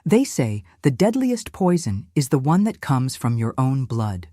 They say the deadliest poison is the one that comes from your own blood.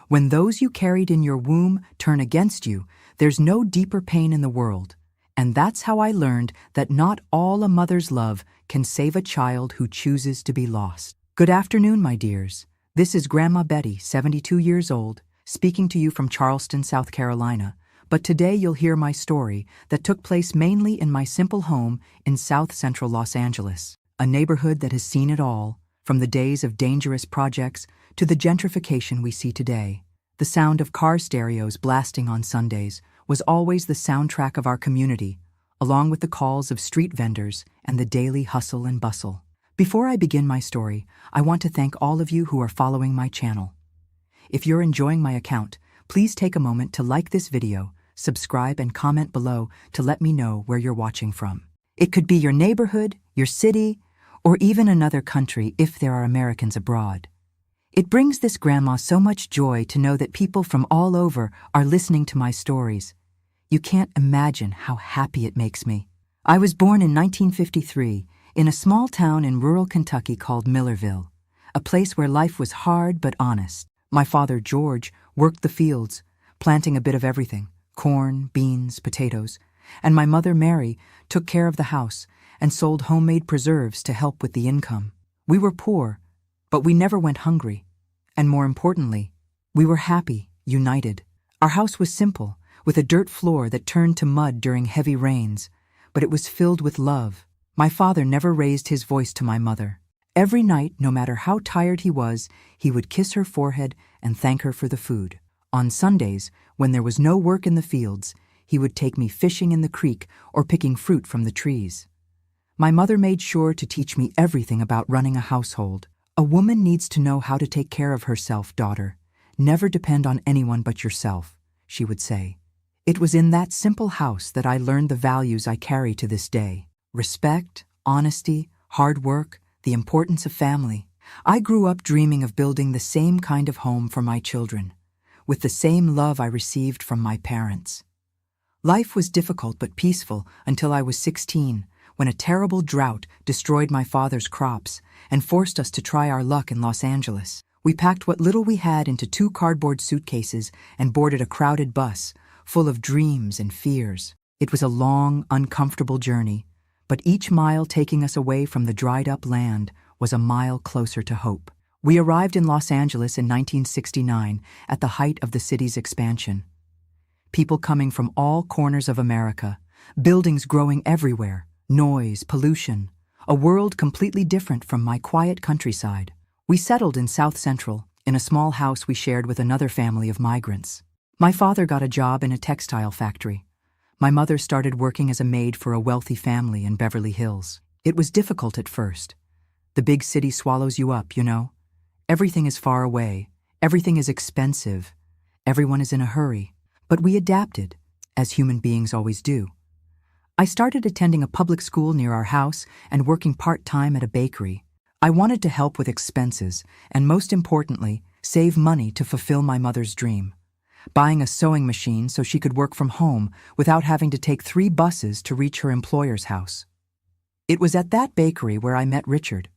When those you carried in your womb turn against you, there's no deeper pain in the world. And that's how I learned that not all a mother's love can save a child who chooses to be lost. Good afternoon, my dears. This is Grandma Betty, 72 years old, speaking to you from Charleston, South Carolina. But today you'll hear my story that took place mainly in my simple home in South Central Los Angeles, a neighborhood that has seen it all, from the days of dangerous projects to the gentrification we see today. The sound of car stereos blasting on Sundays was always the soundtrack of our community, along with the calls of street vendors and the daily hustle and bustle. Before I begin my story, I want to thank all of you who are following my channel. If you're enjoying my account, please take a moment to like this video, subscribe, and comment below to let me know where you're watching from. It could be your neighborhood, your city, or even another country if there are Americans abroad. It brings this grandma so much joy to know that people from all over are listening to my stories. You can't imagine how happy it makes me. I was born in 1953 in a small town in rural Kentucky called Millerville, a place where life was hard but honest. My father, George, worked the fields, planting a bit of everything: corn, beans, potatoes, and my mother, Mary, took care of the house and sold homemade preserves to help with the income. We were poor, but we never went hungry. And more importantly, we were happy, united. Our house was simple, with a dirt floor that turned to mud during heavy rains, but it was filled with love. My father never raised his voice to my mother. Every night, no matter how tired he was, he would kiss her forehead and thank her for the food. On Sundays, when there was no work in the fields, he would take me fishing in the creek or picking fruit from the trees. My mother made sure to teach me everything about running a household. A woman needs to know how to take care of herself, daughter. Never depend on anyone but yourself, she would say. It was in that simple house that I learned the values I carry to this day: respect, honesty, hard work, the importance of family. I grew up dreaming of building the same kind of home for my children, with the same love I received from my parents. Life was difficult but peaceful until I was 16, when a terrible drought destroyed my father's crops and forced us to try our luck in Los Angeles. We packed what little we had into 2 cardboard suitcases and boarded a crowded bus full of dreams and fears. It was a long, uncomfortable journey, but each mile taking us away from the dried-up land was a mile closer to hope. We arrived in Los Angeles in 1969 at the height of the city's expansion. People coming from all corners of America, buildings growing everywhere, noise, pollution, a world completely different from my quiet countryside. We settled in South Central, in a small house we shared with another family of migrants. My father got a job in a textile factory. My mother started working as a maid for a wealthy family in Beverly Hills. It was difficult at first. The big city swallows you up, you know. Everything is far away, everything is expensive, everyone is in a hurry. But we adapted, as human beings always do. I started attending a public school near our house and working part-time at a bakery. I wanted to help with expenses and, most importantly, save money to fulfill my mother's dream: buying a sewing machine so she could work from home without having to take 3 buses to reach her employer's house. It was at that bakery where I met Richard.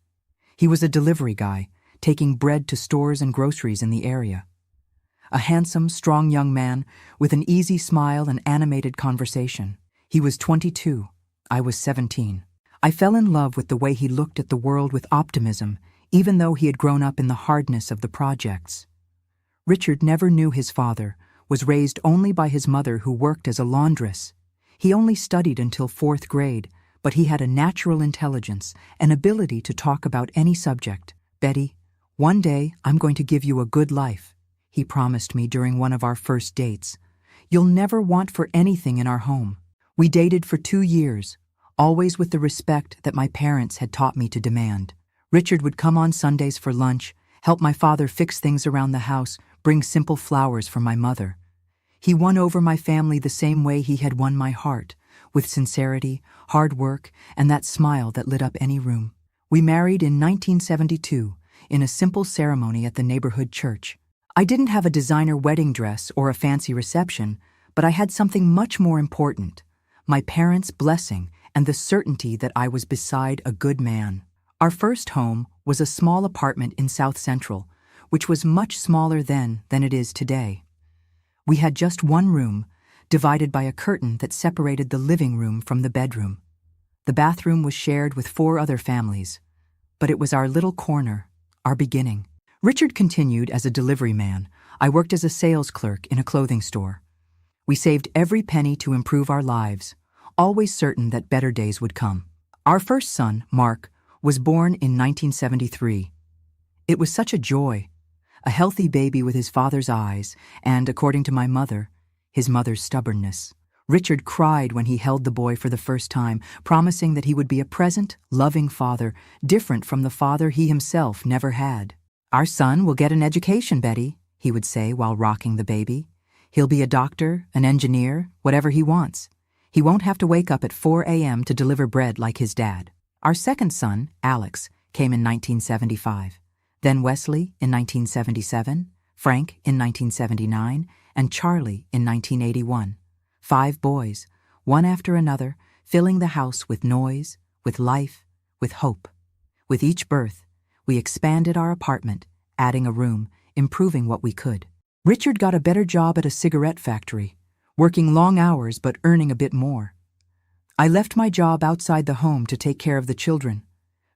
He was a delivery guy, taking bread to stores and groceries in the area. A handsome, strong young man with an easy smile and animated conversation. He was 22. I was 17. I fell in love with the way he looked at the world with optimism, even though he had grown up in the hardness of the projects. Richard never knew his father, was raised only by his mother who worked as a laundress. He only studied until 4th grade, but he had a natural intelligence, an ability to talk about any subject. "Betty, one day I'm going to give you a good life," he promised me during one of our first dates. "You'll never want for anything in our home." We dated for 2 years, always with the respect that my parents had taught me to demand. Richard would come on Sundays for lunch, help my father fix things around the house, bring simple flowers for my mother. He won over my family the same way he had won my heart, with sincerity, hard work, and that smile that lit up any room. We married in 1972, in a simple ceremony at the neighborhood church. I didn't have a designer wedding dress or a fancy reception, but I had something much more important: my parents' blessing and the certainty that I was beside a good man. Our first home was a small apartment in South Central, which was much smaller then than it is today. We had just one room, divided by a curtain that separated the living room from the bedroom. The bathroom was shared with 4 other families, but it was our little corner, our beginning. Richard continued as a delivery man. I worked as a sales clerk in a clothing store. We saved every penny to improve our lives, always certain that better days would come. Our first son, Mark, was born in 1973. It was such a joy, a healthy baby with his father's eyes and, according to my mother, his mother's stubbornness. Richard cried when he held the boy for the first time, promising that he would be a present, loving father, different from the father he himself never had. "Our son will get an education, Betty," he would say while rocking the baby. "He'll be a doctor, an engineer, whatever he wants. He won't have to wake up at 4 a.m. to deliver bread like his dad." Our second son, Alex, came in 1975. Then Wesley in 1977, Frank in 1979, and Charlie in 1981. 5 boys, one after another, filling the house with noise, with life, with hope. With each birth, we expanded our apartment, adding a room, improving what we could. Richard got a better job at a cigarette factory, working long hours but earning a bit more. I left my job outside the home to take care of the children,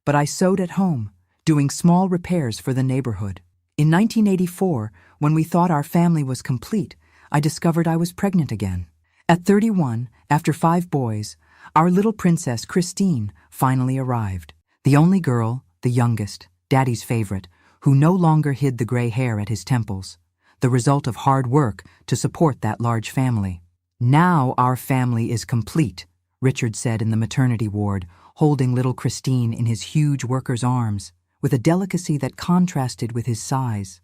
but I sewed at home, doing small repairs for the neighborhood. In 1984, when we thought our family was complete, I discovered I was pregnant again. At 31, after 5 boys, our little princess Christine finally arrived. The only girl, the youngest, Daddy's favorite, who no longer hid the gray hair at his temples, the result of hard work to support that large family. "Now our family is complete," Richard said in the maternity ward, holding little Christine in his huge worker's arms, with a delicacy that contrasted with his size.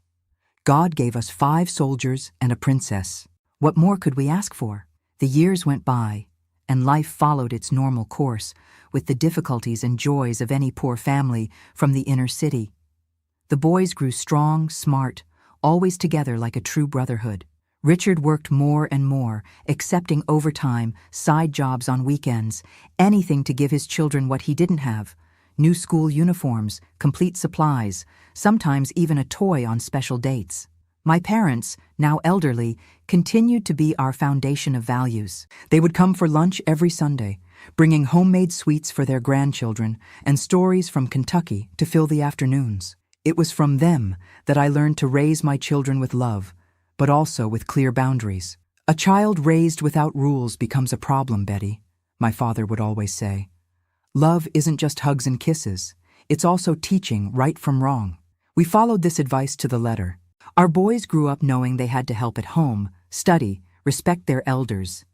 "God gave us 5 soldiers and a princess. What more could we ask for?" The years went by, and life followed its normal course, with the difficulties and joys of any poor family from the inner city. The boys grew strong, smart, always together like a true brotherhood. Richard worked more and more, accepting overtime, side jobs on weekends, anything to give his children what he didn't have: new school uniforms, complete supplies, sometimes even a toy on special dates. My parents, now elderly, continued to be our foundation of values. They would come for lunch every Sunday, bringing homemade sweets for their grandchildren and stories from Kentucky to fill the afternoons. It was from them that I learned to raise my children with love, but also with clear boundaries. "A child raised without rules becomes a problem, Betty," my father would always say. "Love isn't just hugs and kisses. It's also teaching right from wrong." We followed this advice to the letter. Our boys grew up knowing they had to help at home, study, respect their elders.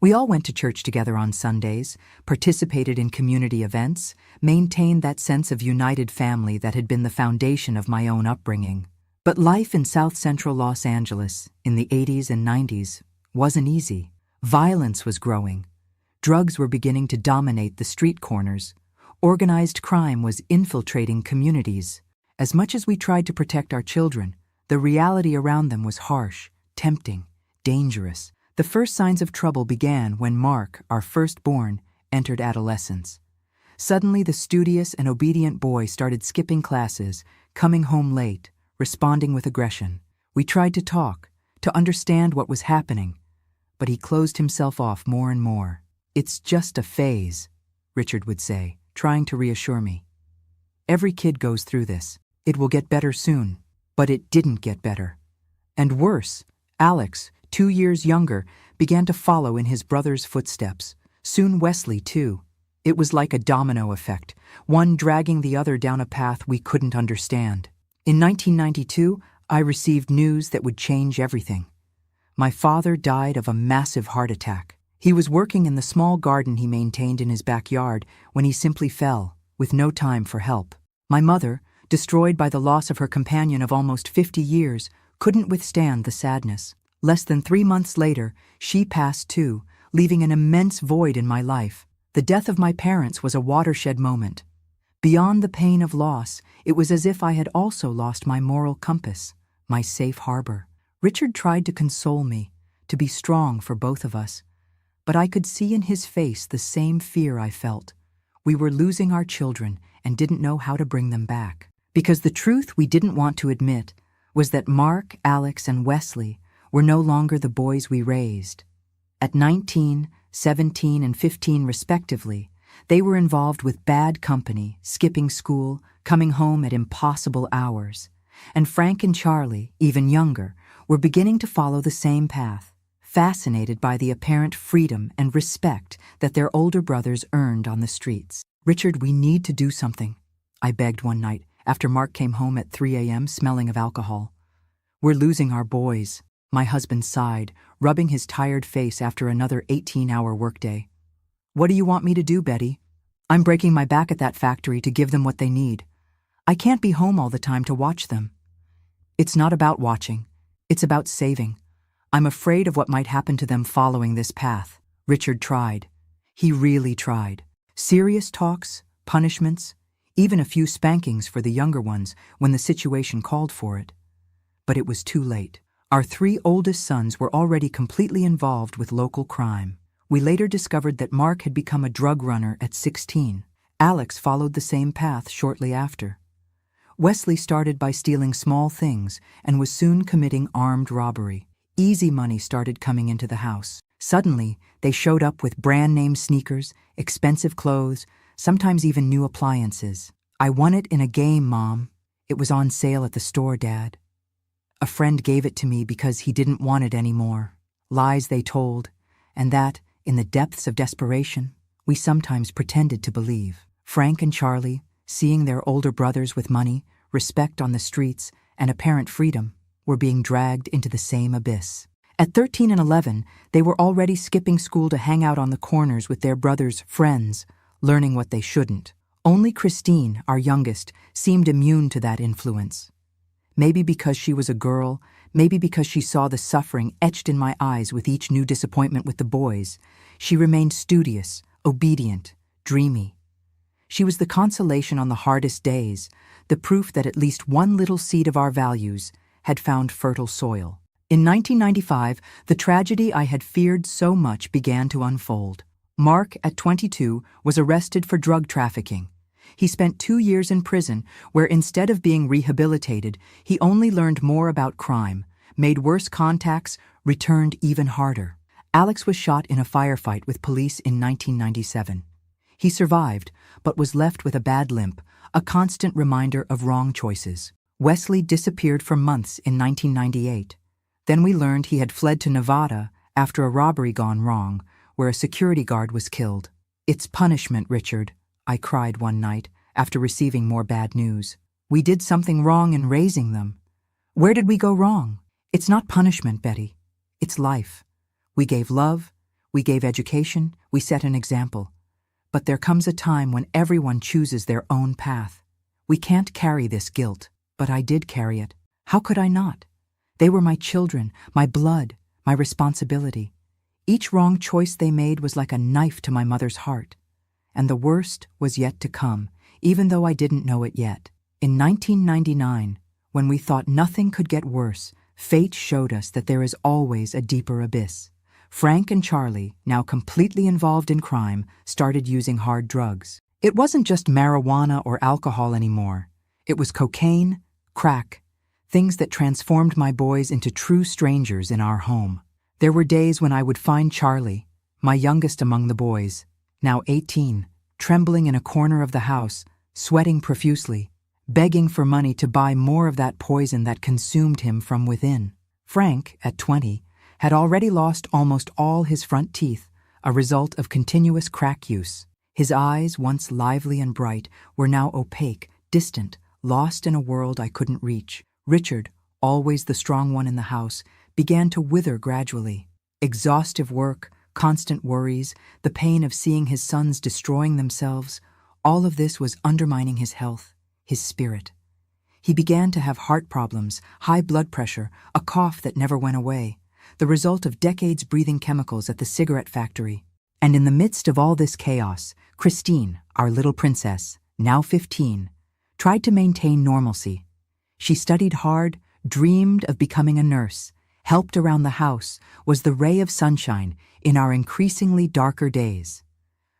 We all went to church together on Sundays, participated in community events, maintained that sense of united family that had been the foundation of my own upbringing. But life in South Central Los Angeles in the 80s and 90s wasn't easy. Violence was growing. Drugs were beginning to dominate the street corners. Organized crime was infiltrating communities. As much as we tried to protect our children, the reality around them was harsh, tempting, dangerous. The first signs of trouble began when Mark, our firstborn, entered adolescence. Suddenly, the studious and obedient boy started skipping classes, coming home late, responding with aggression. We tried to talk, to understand what was happening, but he closed himself off more and more. "It's just a phase," Richard would say, trying to reassure me. "Every kid goes through this. It will get better soon." But it didn't get better. And worse, Alex, 2 years younger, began to follow in his brother's footsteps. Soon Wesley, too. It was like a domino effect, one dragging the other down a path we couldn't understand. In 1992, I received news that would change everything. My father died of a massive heart attack. He was working in the small garden he maintained in his backyard when he simply fell, with no time for help. My mother, destroyed by the loss of her companion of almost 50 years, couldn't withstand the sadness. Less than 3 months later, she passed too, leaving an immense void in my life. The death of my parents was a watershed moment. Beyond the pain of loss, it was as if I had also lost my moral compass, my safe harbor. Richard tried to console me, to be strong for both of us, but I could see in his face the same fear I felt. We were losing our children, and didn't know how to bring them back. Because the truth we didn't want to admit was that Mark, Alex, and Wesley were no longer the boys we raised. At 19, 17, and 15 respectively, they were involved with bad company, skipping school, coming home at impossible hours. And Frank and Charlie, even younger, were beginning to follow the same path, fascinated by the apparent freedom and respect that their older brothers earned on the streets. "Richard, we need to do something," I begged one night after Mark came home at 3 a.m. smelling of alcohol. "We're losing our boys," my husband sighed, rubbing his tired face after another 18-hour workday. "What do you want me to do, Betty? I'm breaking my back at that factory to give them what they need. I can't be home all the time to watch them." "It's not about watching. It's about saving. I'm afraid of what might happen to them following this path." Richard tried. He really tried. Serious talks, punishments, even a few spankings for the younger ones when the situation called for it. But it was too late. Our 3 oldest sons were already completely involved with local crime. We later discovered that Mark had become a drug runner at 16. Alex followed the same path shortly after. Wesley started by stealing small things and was soon committing armed robbery. Easy money started coming into the house. Suddenly, they showed up with brand-name sneakers, expensive clothes, sometimes even new appliances. "I won it in a game, Mom. It was on sale at the store, Dad. A friend gave it to me because he didn't want it anymore." Lies they told, and that, in the depths of desperation, we sometimes pretended to believe. Frank and Charlie, seeing their older brothers with money, respect on the streets, and apparent freedom, were being dragged into the same abyss. At 13 and 11, they were already skipping school to hang out on the corners with their brothers' friends, learning what they shouldn't. Only Christine, our youngest, seemed immune to that influence. Maybe because she was a girl, maybe because she saw the suffering etched in my eyes with each new disappointment with the boys, she remained studious, obedient, dreamy. She was the consolation on the hardest days, the proof that at least one little seed of our values had found fertile soil. In 1995, the tragedy I had feared so much began to unfold. Mark, at 22, was arrested for drug trafficking. He spent 2 years in prison, where instead of being rehabilitated, he only learned more about crime, made worse contacts, returned even harder. Alex was shot in a firefight with police in 1997. He survived, but was left with a bad limp, a constant reminder of wrong choices. Wesley disappeared for months in 1998. Then we learned he had fled to Nevada after a robbery gone wrong, where a security guard was killed. "It's punishment, Richard," I cried one night after receiving more bad news. "We did something wrong in raising them. Where did we go wrong?" "It's not punishment, Betty. It's life. We gave love, we gave education, we set an example. But there comes a time when everyone chooses their own path. We can't carry this guilt, but I did carry it. How could I not? They were my children, my blood, my responsibility. Each wrong choice they made was like a knife to my mother's heart. And the worst was yet to come, even though I didn't know it yet. In 1999, when we thought nothing could get worse, fate showed us that there is always a deeper abyss. Frank and Charlie, now completely involved in crime, started using hard drugs. It wasn't just marijuana or alcohol anymore. It was cocaine, crack, things that transformed my boys into true strangers in our home. There were days when I would find Charlie, my youngest among the boys, now 18, trembling in a corner of the house, sweating profusely, begging for money to buy more of that poison that consumed him from within. Frank, at 20, had already lost almost all his front teeth, a result of continuous crack use. His eyes, once lively and bright, were now opaque, distant, lost in a world I couldn't reach. Richard, always the strong one in the house, began to wither gradually. Exhaustive work, constant worries, the pain of seeing his sons destroying themselves, all of this was undermining his health, his spirit. He began to have heart problems, high blood pressure, a cough that never went away, the result of decades breathing chemicals at the cigarette factory. And in the midst of all this chaos, Christine, our little princess, now 15, tried to maintain normalcy. She studied hard, dreamed of becoming a nurse, helped around the house, was the ray of sunshine in our increasingly darker days.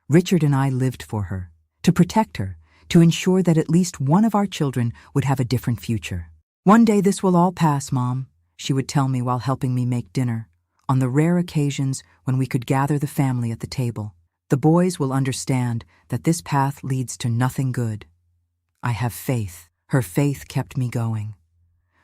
Richard and I lived for her, to protect her, to ensure that at least one of our children would have a different future. "One day this will all pass, Mom," she would tell me while helping me make dinner, on the rare occasions when we could gather the family at the table. "The boys will understand that this path leads to nothing good. I have faith." Her faith kept me going.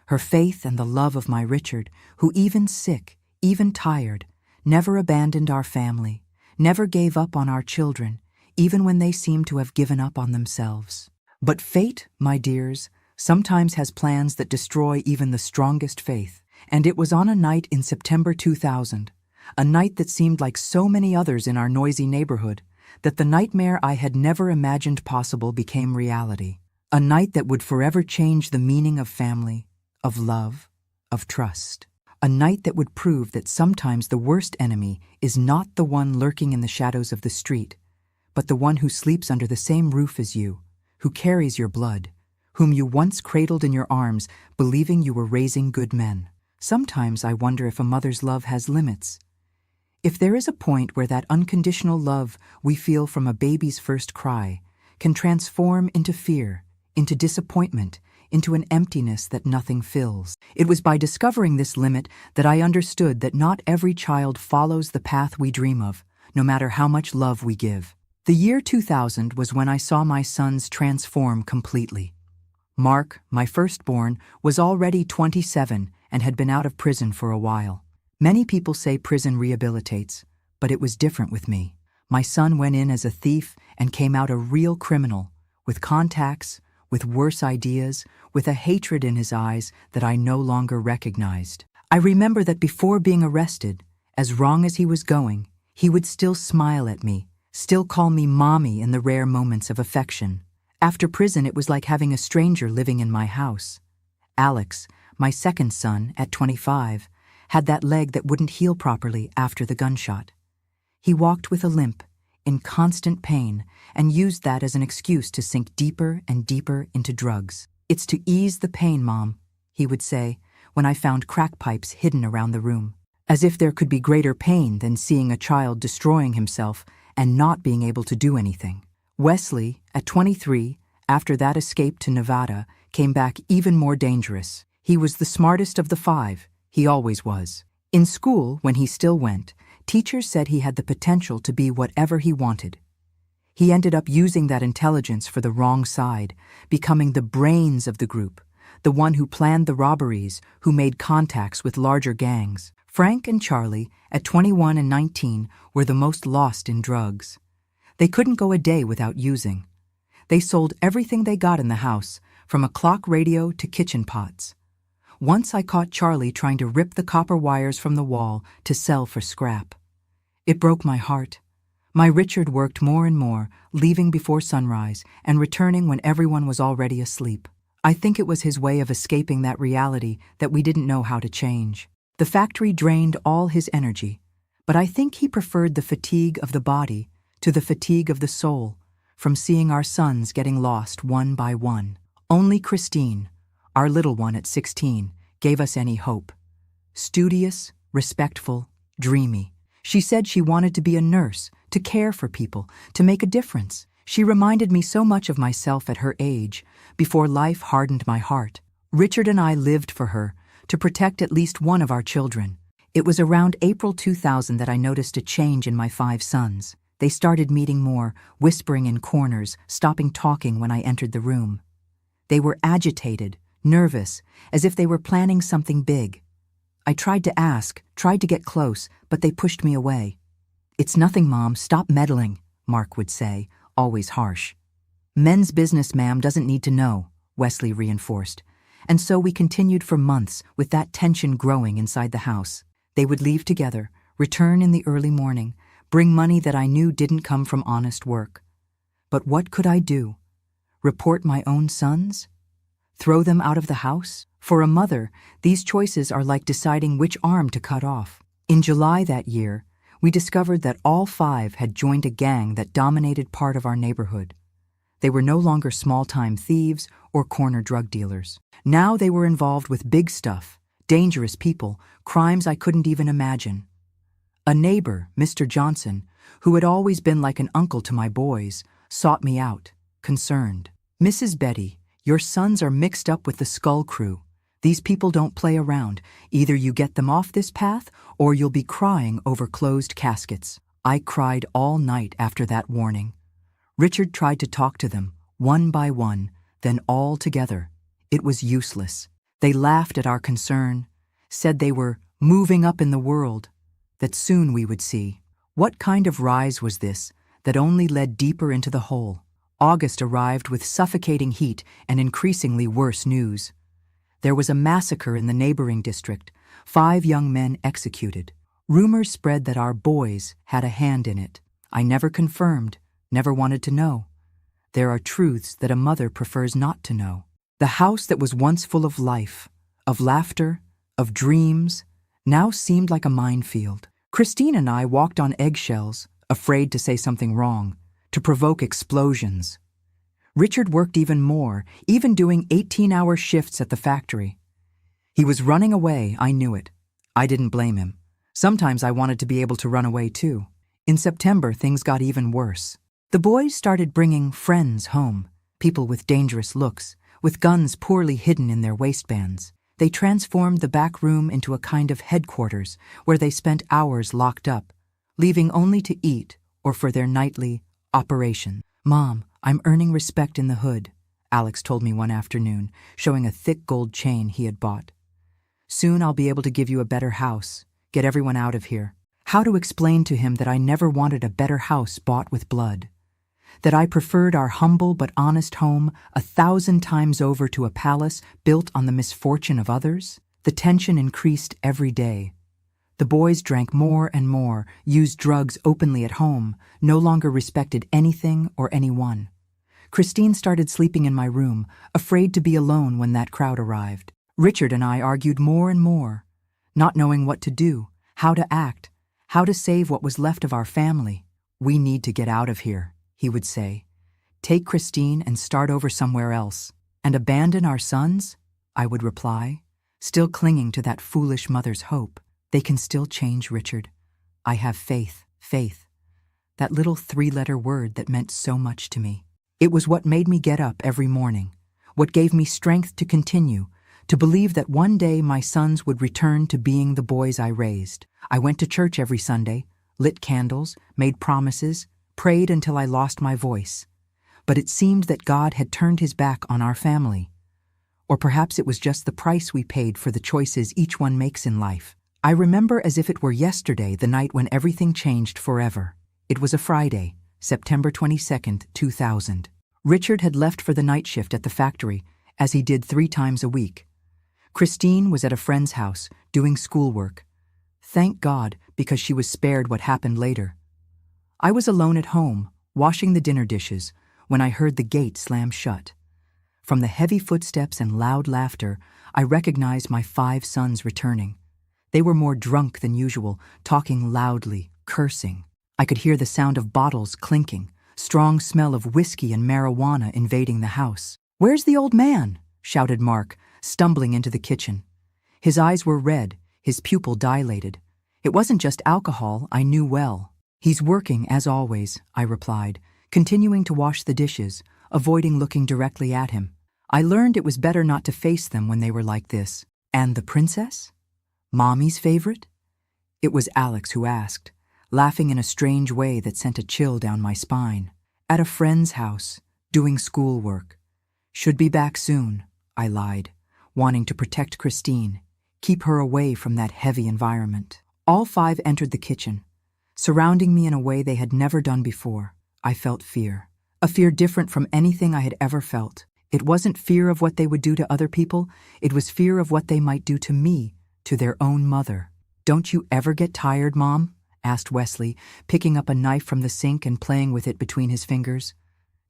Her faith and the love of my Richard, who even sick, even tired, never abandoned our family, never gave up on our children, even when they seemed to have given up on themselves. But fate, my dears, sometimes has plans that destroy even the strongest faith. And it was on a night in September 2000, a night that seemed like so many others in our noisy neighborhood, that the nightmare I had never imagined possible became reality. A night that would forever change the meaning of family, of love, of trust. A night that would prove that sometimes the worst enemy is not the one lurking in the shadows of the street, but the one who sleeps under the same roof as you, who carries your blood, whom you once cradled in your arms, believing you were raising good men. Sometimes I wonder if a mother's love has limits. If there is a point where that unconditional love we feel from a baby's first cry can transform into fear, into disappointment, into an emptiness that nothing fills. It was by discovering this limit that I understood that not every child follows the path we dream of, no matter how much love we give. The year 2000 was when I saw my sons transform completely. Mark, my firstborn, was already 27 and had been out of prison for a while. Many people say prison rehabilitates, but it was different with me. My son went in as a thief and came out a real criminal, with contacts, with worse ideas, with a hatred in his eyes that I no longer recognized. I remember that before being arrested, as wrong as he was going, he would still smile at me, still call me mommy in the rare moments of affection. After prison, it was like having a stranger living in my house. Alex, my second son, at 25, had that leg that wouldn't heal properly after the gunshot. He walked with a limp, in constant pain, and used that as an excuse to sink deeper and deeper into drugs. "It's to ease the pain, Mom," he would say, when I found crack pipes hidden around the room. As if there could be greater pain than seeing a child destroying himself and not being able to do anything. Wesley, at 23, after that escape to Nevada, came back even more dangerous. He was the smartest of the five. He always was. In school, when he still went, teachers said he had the potential to be whatever he wanted. He ended up using that intelligence for the wrong side, becoming the brains of the group, the one who planned the robberies, who made contacts with larger gangs. Frank and Charlie, at 21 and 19, were the most lost in drugs. They couldn't go a day without using. They sold everything they got in the house, from a clock radio to kitchen pots. Once I caught Charlie trying to rip the copper wires from the wall to sell for scrap. It broke my heart. My Richard worked more and more, leaving before sunrise and returning when everyone was already asleep. I think it was his way of escaping that reality that we didn't know how to change. The factory drained all his energy, but I think he preferred the fatigue of the body to the fatigue of the soul, from seeing our sons getting lost one by one. Only Christine, our little one at 16, gave us any hope. Studious, respectful, dreamy. She said she wanted to be a nurse, to care for people, to make a difference. She reminded me so much of myself at her age, before life hardened my heart. Richard and I lived for her, to protect at least one of our children. It was around April 2000 that I noticed a change in my 5 sons. They started meeting more, whispering in corners, stopping talking when I entered the room. They were agitated, nervous, as if they were planning something big. I tried to ask, tried to get close, but they pushed me away. "It's nothing, Mom, stop meddling," Mark would say, always harsh. "Men's business, ma'am, doesn't need to know," Wesley reinforced. And so we continued for months with that tension growing inside the house. They would leave together, return in the early morning, bring money that I knew didn't come from honest work. But what could I do? Report my own sons? Throw them out of the house? For a mother, these choices are like deciding which arm to cut off. In July that year, we discovered that all 5 had joined a gang that dominated part of our neighborhood. They were no longer small-time thieves or corner drug dealers. Now they were involved with big stuff, dangerous people, crimes I couldn't even imagine. A neighbor, Mr. Johnson, who had always been like an uncle to my boys, sought me out. concerned. "Mrs. Betty, your sons are mixed up with the Skull Crew. These people don't play around. Either you get them off this path, or you'll be crying over closed caskets." I cried all night after that warning. Richard tried to talk to them, one by one, then all together. It was useless. They laughed at our concern, said they were moving up in the world, that soon we would see. What kind of rise was this that only led deeper into the hole? August arrived with suffocating heat and increasingly worse news. There was a massacre in the neighboring district, 5 young men executed. Rumors spread that our boys had a hand in it. I never confirmed, never wanted to know. There are truths that a mother prefers not to know. The house that was once full of life, of laughter, of dreams, now seemed like a minefield. Christine and I walked on eggshells, afraid to say something wrong, to provoke explosions. Richard worked even more, even doing 18-hour shifts at the factory. He was running away, I knew it. I didn't blame him. Sometimes I wanted to be able to run away too. In September, things got even worse. The boys started bringing friends home, people with dangerous looks, with guns poorly hidden in their waistbands. They transformed the back room into a kind of headquarters where they spent hours locked up, leaving only to eat or for their nightly operation. "Mom, I'm earning respect in the hood," Alex told me one afternoon, showing a thick gold chain he had bought. "Soon I'll be able to give you a better house, get everyone out of here." How to explain to him that I never wanted a better house bought with blood? That I preferred our humble but honest home 1,000 times over to a palace built on the misfortune of others? The tension increased every day. The boys drank more and more, used drugs openly at home, no longer respected anything or anyone. Christine started sleeping in my room, afraid to be alone when that crowd arrived. Richard and I argued more and more, not knowing what to do, how to act, how to save what was left of our family. "We need to get out of here," he would say. "Take Christine and start over somewhere else." "And abandon our sons?" I would reply, still clinging to that foolish mother's hope. "They can still change, Richard. I have faith." Faith. That little 3-letter word that meant so much to me. It was what made me get up every morning, what gave me strength to continue, to believe that one day my sons would return to being the boys I raised. I went to church every Sunday, lit candles, made promises, prayed until I lost my voice. But it seemed that God had turned his back on our family. Or perhaps it was just the price we paid for the choices each one makes in life. I remember as if it were yesterday the night when everything changed forever. It was a Friday, September 22nd, 2000. Richard had left for the night shift at the factory, as he did 3 times a week. Christine was at a friend's house, doing schoolwork. Thank God, because she was spared what happened later. I was alone at home, washing the dinner dishes, when I heard the gate slam shut. From the heavy footsteps and loud laughter, I recognized my 5 sons returning. They were more drunk than usual, talking loudly, cursing. I could hear the sound of bottles clinking, strong smell of whiskey and marijuana invading the house. "Where's the old man?" shouted Mark, stumbling into the kitchen. His eyes were red, his pupil dilated. It wasn't just alcohol, I knew well. "He's working, as always," I replied, continuing to wash the dishes, avoiding looking directly at him. I learned it was better not to face them when they were like this. "And the princess? Mommy's favorite?" It was Alex who asked, laughing in a strange way that sent a chill down my spine. "At a friend's house, doing schoolwork. Should be back soon," I lied, wanting to protect Christine, keep her away from that heavy environment. All 5 entered the kitchen, surrounding me in a way they had never done before. I felt fear, a fear different from anything I had ever felt. It wasn't fear of what they would do to other people, it was fear of what they might do to me, to their own mother. "Don't you ever get tired, Mom?" asked Wesley, picking up a knife from the sink and playing with it between his fingers.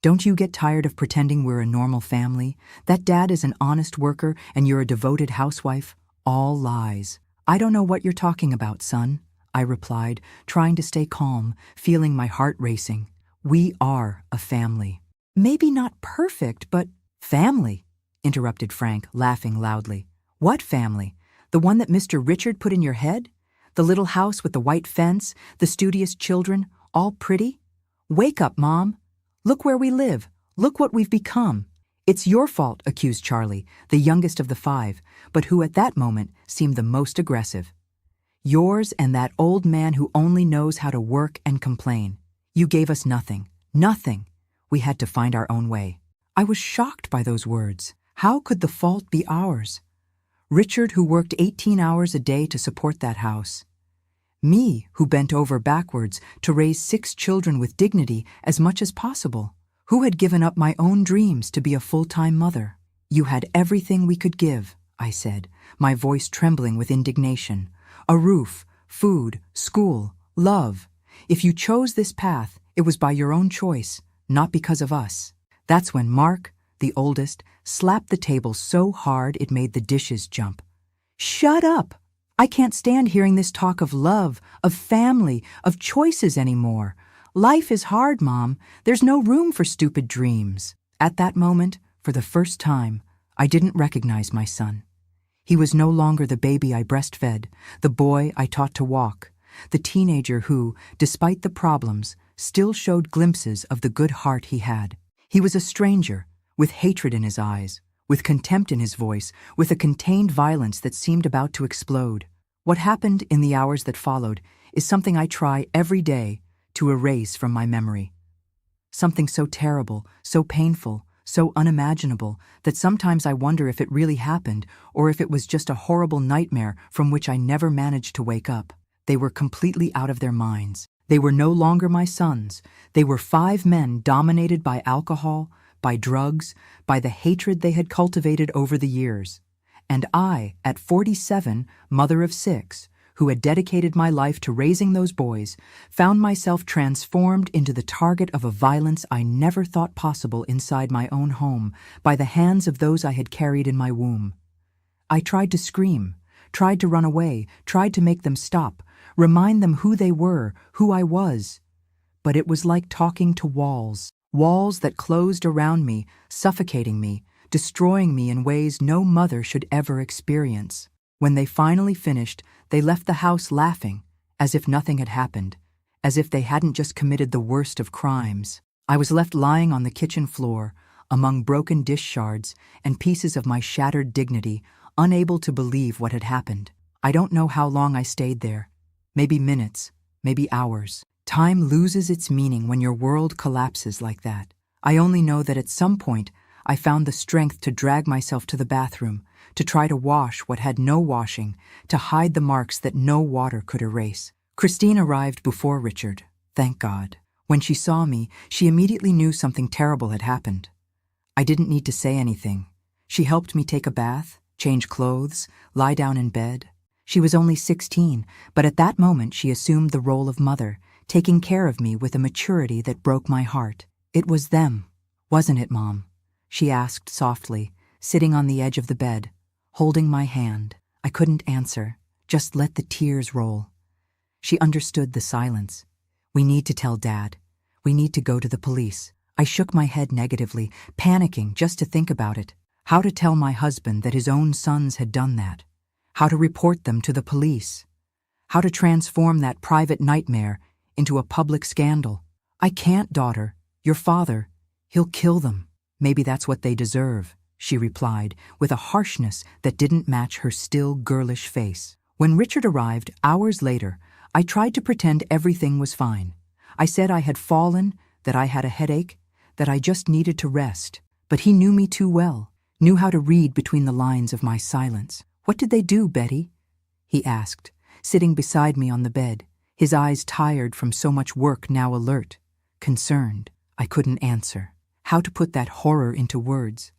"Don't you get tired of pretending we're a normal family? That Dad is an honest worker and you're a devoted housewife? All lies." "I don't know what you're talking about, son," I replied, trying to stay calm, feeling my heart racing. "We are a family." "Maybe not perfect, but—" "Family," interrupted Frank, laughing loudly. "What family? The one that Mr. Richard put in your head? The little house with the white fence, the studious children, all pretty? Wake up, Mom. Look where we live. Look what we've become. It's your fault, accused Charlie, the youngest of the five, but who at that moment seemed the most aggressive. Yours and that old man who only knows how to work and complain. You gave us nothing. Nothing. We had to find our own way. I was shocked by those words. How could the fault be ours? Richard, who worked 18 hours a day to support that house. Me, who bent over backwards to raise 6 children with dignity as much as possible. Who had given up my own dreams to be a full-time mother. You had everything we could give, I said, my voice trembling with indignation. A roof, food, school, love. If you chose this path, it was by your own choice, not because of us. That's when Mark, the oldest, slapped the table so hard it made the dishes jump. Shut up! I can't stand hearing this talk of love, of family, of choices anymore. Life is hard, Mom. There's no room for stupid dreams. At that moment, for the first time, I didn't recognize my son. He was no longer the baby I breastfed, the boy I taught to walk, the teenager who, despite the problems, still showed glimpses of the good heart he had. He was a stranger, with hatred in his eyes, with contempt in his voice, with a contained violence that seemed about to explode. What happened in the hours that followed is something I try every day to erase from my memory. Something so terrible, so painful, so unimaginable that sometimes I wonder if it really happened or if it was just a horrible nightmare from which I never managed to wake up. They were completely out of their minds. They were no longer my sons. They were 5 men dominated by alcohol, by drugs, by the hatred they had cultivated over the years. And I, at 47, mother of 6, who had dedicated my life to raising those boys, found myself transformed into the target of a violence I never thought possible inside my own home by the hands of those I had carried in my womb. I tried to scream, tried to run away, tried to make them stop, remind them who they were, who I was. But it was like talking to walls, walls that closed around me, suffocating me, destroying me in ways no mother should ever experience. When they finally finished, they left the house laughing, as if nothing had happened, as if they hadn't just committed the worst of crimes. I was left lying on the kitchen floor, among broken dish shards and pieces of my shattered dignity, unable to believe what had happened. I don't know how long I stayed there. Maybe minutes, maybe hours. Time loses its meaning when your world collapses like that. I only know that at some point, I found the strength to drag myself to the bathroom, to try to wash what had no washing, to hide the marks that no water could erase. Christine arrived before Richard, thank God. When she saw me, she immediately knew something terrible had happened. I didn't need to say anything. She helped me take a bath, change clothes, lie down in bed. She was only 16, but at that moment she assumed the role of mother, taking care of me with a maturity that broke my heart. It was them, wasn't it, Mom? She asked softly, sitting on the edge of the bed, holding my hand. I couldn't answer, just let the tears roll. She understood the silence. We need to tell Dad. We need to go to the police. I shook my head negatively, panicking just to think about it. How to tell my husband that his own sons had done that. How to report them to the police. How to transform that private nightmare into a public scandal. I can't, daughter. Your father, he'll kill them. Maybe that's what they deserve, she replied, with a harshness that didn't match her still girlish face. When Richard arrived, hours later, I tried to pretend everything was fine. I said I had fallen, that I had a headache, that I just needed to rest. But he knew me too well, knew how to read between the lines of my silence. What did they do, Betty? He asked, sitting beside me on the bed, his eyes tired from so much work now alert, concerned. I couldn't answer. How to put that horror into words.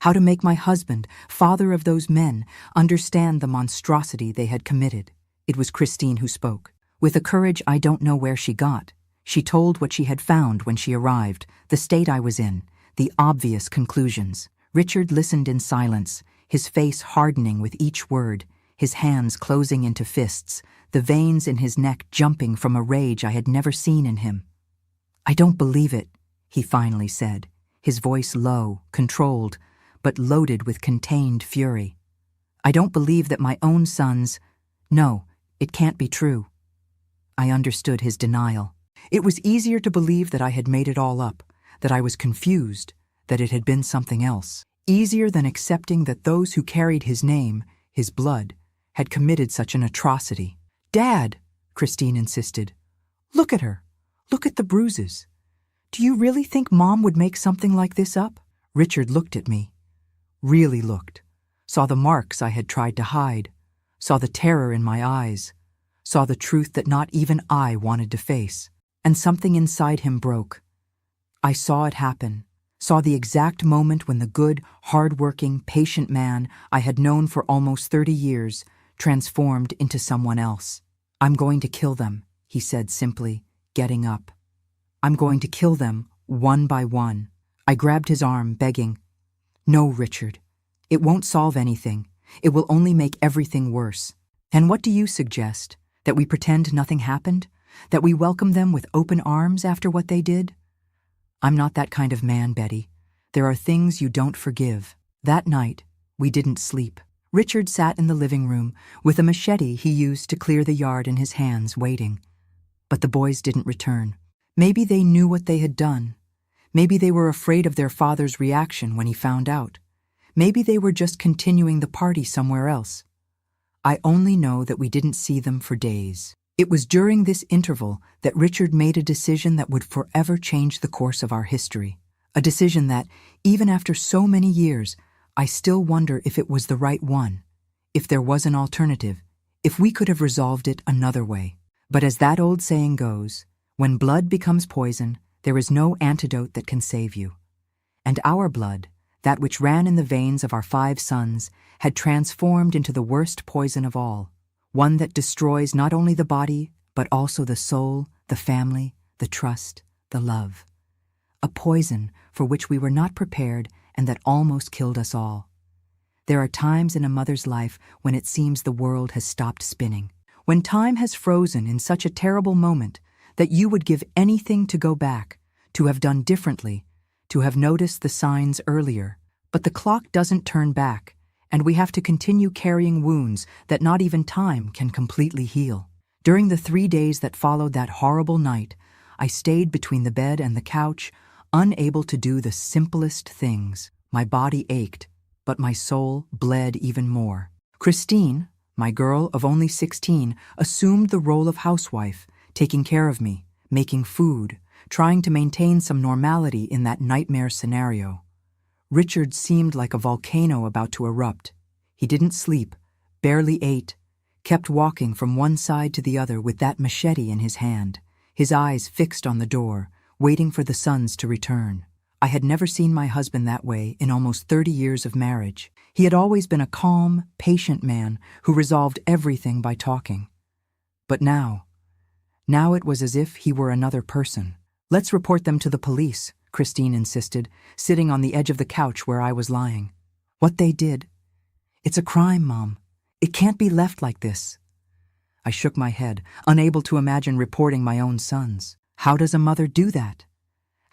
How to make my husband, father of those men, understand the monstrosity they had committed. It was Christine who spoke. With a courage I don't know where she got, she told what she had found when she arrived, the state I was in, the obvious conclusions. Richard listened in silence, his face hardening with each word, his hands closing into fists, the veins in his neck jumping from a rage I had never seen in him. I don't believe it, he finally said, his voice low, controlled, but loaded with contained fury. I don't believe that my own sons... No, it can't be true. I understood his denial. It was easier to believe that I had made it all up, that I was confused, that it had been something else. Easier than accepting that those who carried his name, his blood, had committed such an atrocity. "Dad," Christine insisted. "Look at her. Look at the bruises. Do you really think Mom would make something like this up?" Richard looked at me. Really looked. Saw the marks I had tried to hide. Saw the terror in my eyes. Saw the truth that not even I wanted to face. And something inside him broke. I saw it happen. Saw the exact moment when the good, hard-working, patient man I had known for almost 30 years transformed into someone else. "I'm going to kill them," he said simply, getting up. "I'm going to kill them, one by one." I grabbed his arm, begging, "No, Richard. It won't solve anything. It will only make everything worse. And what do you suggest? That we pretend nothing happened? That we welcome them with open arms after what they did?" "I'm not that kind of man, Betty. There are things you don't forgive." That night, we didn't sleep. Richard sat in the living room with a machete he used to clear the yard in his hands, waiting. But the boys didn't return. Maybe they knew what they had done. Maybe they were afraid of their father's reaction when he found out. Maybe they were just continuing the party somewhere else. I only know that we didn't see them for days. It was during this interval that Richard made a decision that would forever change the course of our history. A decision that, even after so many years, I still wonder if it was the right one, if there was an alternative, if we could have resolved it another way. But as that old saying goes, when blood becomes poison, there is no antidote that can save you. And our blood, that which ran in the veins of our 5 sons, had transformed into the worst poison of all, one that destroys not only the body, but also the soul, the family, the trust, the love. A poison for which we were not prepared and that almost killed us all. There are times in a mother's life when it seems the world has stopped spinning, when time has frozen in such a terrible moment that you would give anything to go back, to have done differently, to have noticed the signs earlier. But the clock doesn't turn back, and we have to continue carrying wounds that not even time can completely heal. During the 3 days that followed that horrible night, I stayed between the bed and the couch, unable to do the simplest things. My body ached, but my soul bled even more. Christine, my girl of only 16, assumed the role of housewife, taking care of me, making food, trying to maintain some normality in that nightmare scenario. Richard seemed like a volcano about to erupt. He didn't sleep, barely ate, kept walking from one side to the other with that machete in his hand, his eyes fixed on the door, waiting for the sons to return. I had never seen my husband that way in almost 30 years of marriage. He had always been a calm, patient man who resolved everything by talking. But now it was as if he were another person. "Let's report them to the police," Christine insisted, sitting on the edge of the couch where I was lying. "What they did? It's a crime, Mom. It can't be left like this." I shook my head, unable to imagine reporting my own sons. How does a mother do that?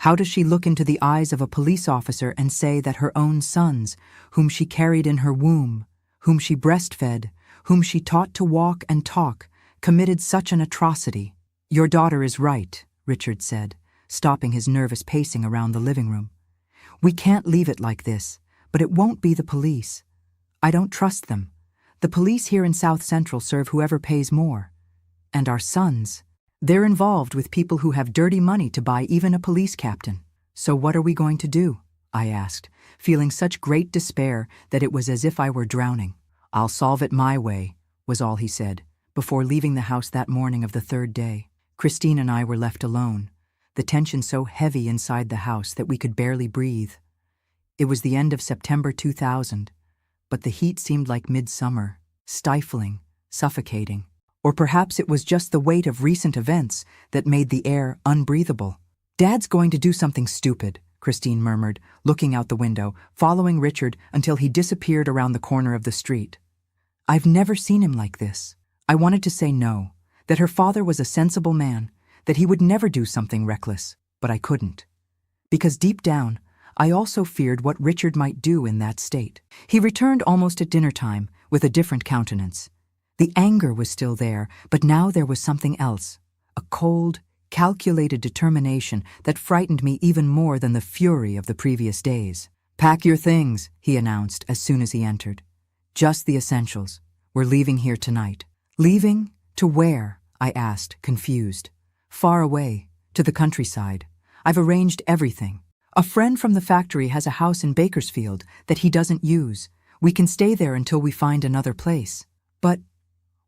How does she look into the eyes of a police officer and say that her own sons, whom she carried in her womb, whom she breastfed, whom she taught to walk and talk, committed such an atrocity? "Your daughter is right," Richard said, stopping his nervous pacing around the living room. "We can't leave it like this, but it won't be the police. I don't trust them. The police here in South Central serve whoever pays more. And our sons, they're involved with people who have dirty money to buy even a police captain. So what are we going to do?" I asked, feeling such great despair that it was as if I were drowning. "I'll solve it my way," was all he said, before leaving the house that morning of the 3rd day. Christine and I were left alone, the tension so heavy inside the house that we could barely breathe. It was the end of September 2000, but the heat seemed like midsummer, stifling, suffocating. Or perhaps it was just the weight of recent events that made the air unbreathable. "Dad's going to do something stupid," Christine murmured, looking out the window, following Richard until he disappeared around the corner of the street. I've never seen him like this. I wanted to say no, that her father was a sensible man, that he would never do something reckless, but I couldn't. Because deep down, I also feared what Richard might do in that state. He returned almost at dinner time with a different countenance. The anger was still there, but now there was something else, a cold, calculated determination that frightened me even more than the fury of the previous days. "Pack your things," he announced as soon as he entered. "Just the essentials. We're leaving here tonight." "Leaving? To where?" I asked, confused. "Far away, to the countryside. I've arranged everything. A friend from the factory has a house in Bakersfield that he doesn't use. We can stay there until we find another place." "But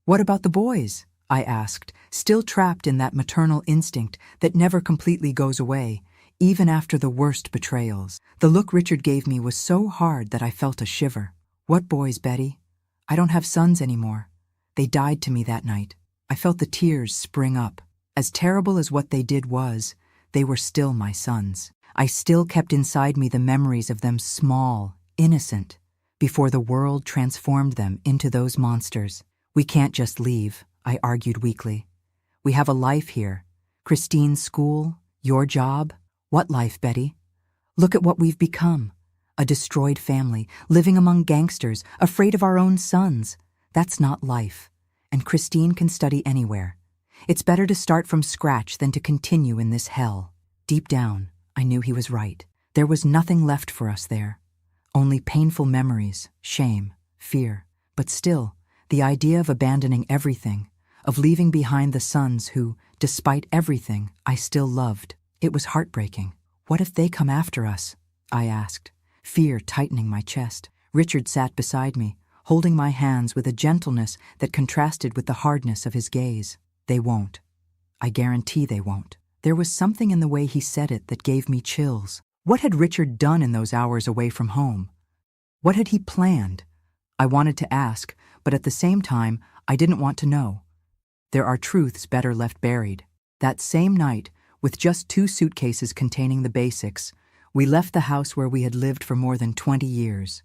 what about the boys?" I asked, still trapped in that maternal instinct that never completely goes away, even after the worst betrayals. The look Richard gave me was so hard that I felt a shiver. "What boys, Betty? I don't have sons anymore. They died to me that night." I felt the tears spring up. As terrible as what they did was, they were still my sons. I still kept inside me the memories of them small, innocent, before the world transformed them into those monsters. "We can't just leave," I argued weakly. "We have a life here. Christine's school, your job." "What life, Betty? Look at what we've become. A destroyed family, living among gangsters, afraid of our own sons. That's not life. And Christine can study anywhere. It's better to start from scratch than to continue in this hell." Deep down, I knew he was right. There was nothing left for us there. Only painful memories, shame, fear. But still, the idea of abandoning everything, of leaving behind the sons who, despite everything, I still loved, it was heartbreaking. "What if they come after us?" I asked, fear tightening my chest. Richard sat beside me, holding my hands with a gentleness that contrasted with the hardness of his gaze. "They won't. I guarantee they won't." There was something in the way he said it that gave me chills. What had Richard done in those hours away from home? What had he planned? I wanted to ask, but at the same time, I didn't want to know. There are truths better left buried. That same night, with just 2 suitcases containing the basics, we left the house where we had lived for more than 20 years.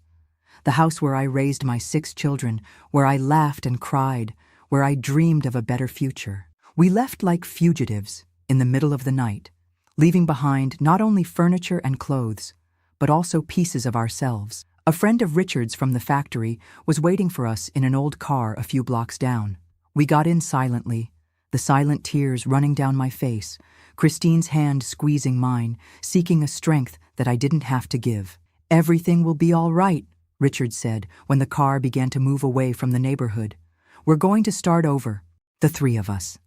The house where I raised my 6 children, where I laughed and cried, where I dreamed of a better future. We left like fugitives, in the middle of the night, leaving behind not only furniture and clothes, but also pieces of ourselves. A friend of Richard's from the factory was waiting for us in an old car a few blocks down. We got in silently, the silent tears running down my face, Christine's hand squeezing mine, seeking a strength that I didn't have to give. "Everything will be all right," Richard said when the car began to move away from the neighborhood. "We're going to start over, the 3 of us.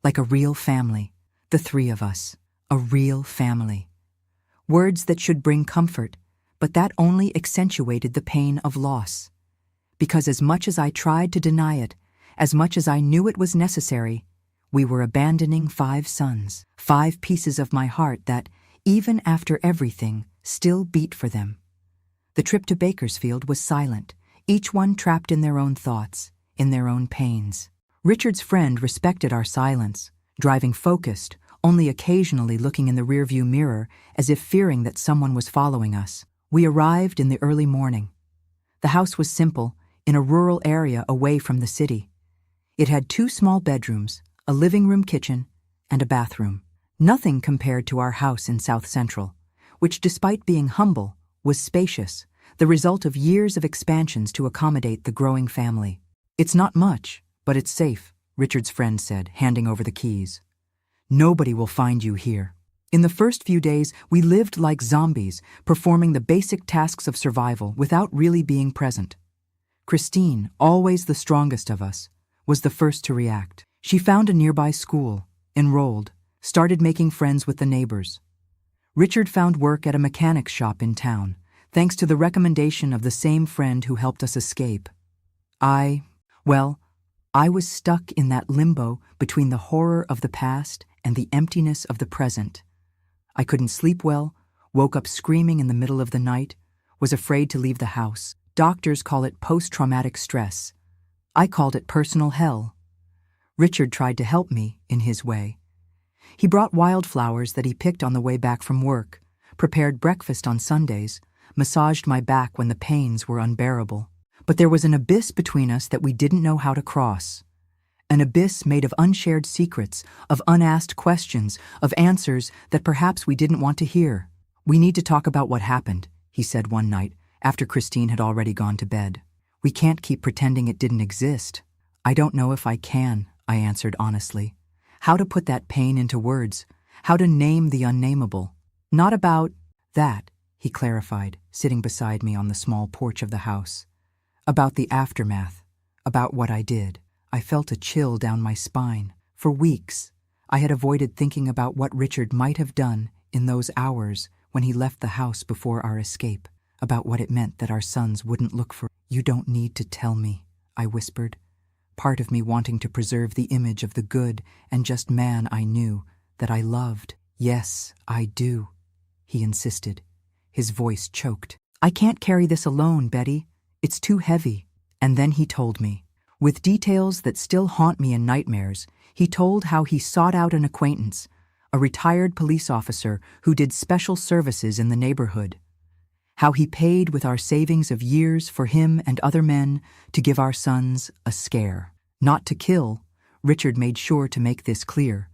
Like a real family, the 3 of us, a real family." Words that should bring comfort, but that only accentuated the pain of loss. Because as much as I tried to deny it, as much as I knew it was necessary, we were abandoning 5 sons, 5 pieces of my heart that, even after everything, still beat for them. The trip to Bakersfield was silent, each one trapped in their own thoughts, in their own pains. Richard's friend respected our silence, driving focused, only occasionally looking in the rearview mirror as if fearing that someone was following us. We arrived in the early morning. The house was simple, in a rural area away from the city. It had 2 small bedrooms, a living room kitchen, and a bathroom. Nothing compared to our house in South Central, which despite being humble, was spacious, the result of years of expansions to accommodate the growing family. "It's not much, but it's safe," Richard's friend said, handing over the keys. "Nobody will find you here." In the first few days, we lived like zombies, performing the basic tasks of survival without really being present. Christine, always the strongest of us, was the first to react. She found a nearby school, enrolled, started making friends with the neighbors. Richard found work at a mechanics shop in town, thanks to the recommendation of the same friend who helped us escape. I was stuck in that limbo between the horror of the past and the emptiness of the present. I couldn't sleep well, woke up screaming in the middle of the night, was afraid to leave the house. Doctors call it post-traumatic stress. I called it personal hell. Richard tried to help me in his way. He brought wildflowers that he picked on the way back from work, prepared breakfast on Sundays, massaged my back when the pains were unbearable. But there was an abyss between us that we didn't know how to cross. An abyss made of unshared secrets, of unasked questions, of answers that perhaps we didn't want to hear. "We need to talk about what happened," he said one night, after Christine had already gone to bed. "We can't keep pretending it didn't exist." "I don't know if I can," I answered honestly. how to put that pain into words, how to name the unnameable. Not about that, he clarified, sitting beside me on the small porch of the house. About the aftermath, about what I did. I felt a chill down my spine. For weeks, I had avoided thinking about what Richard might have done in those hours when he left the house before our escape, about what it meant that our sons wouldn't look for. You don't need to tell me, I whispered, part of me wanting to preserve the image of the good and just man I knew, that I loved. Yes, I do, he insisted. His voice choked. I can't carry this alone, Betty. It's too heavy. And then he told me. With details that still haunt me in nightmares, he told how he sought out an acquaintance, a retired police officer who did special services in the neighborhood. How he paid with our savings of years for him and other men to give our sons a scare. Not to kill, Richard made sure to make this clear,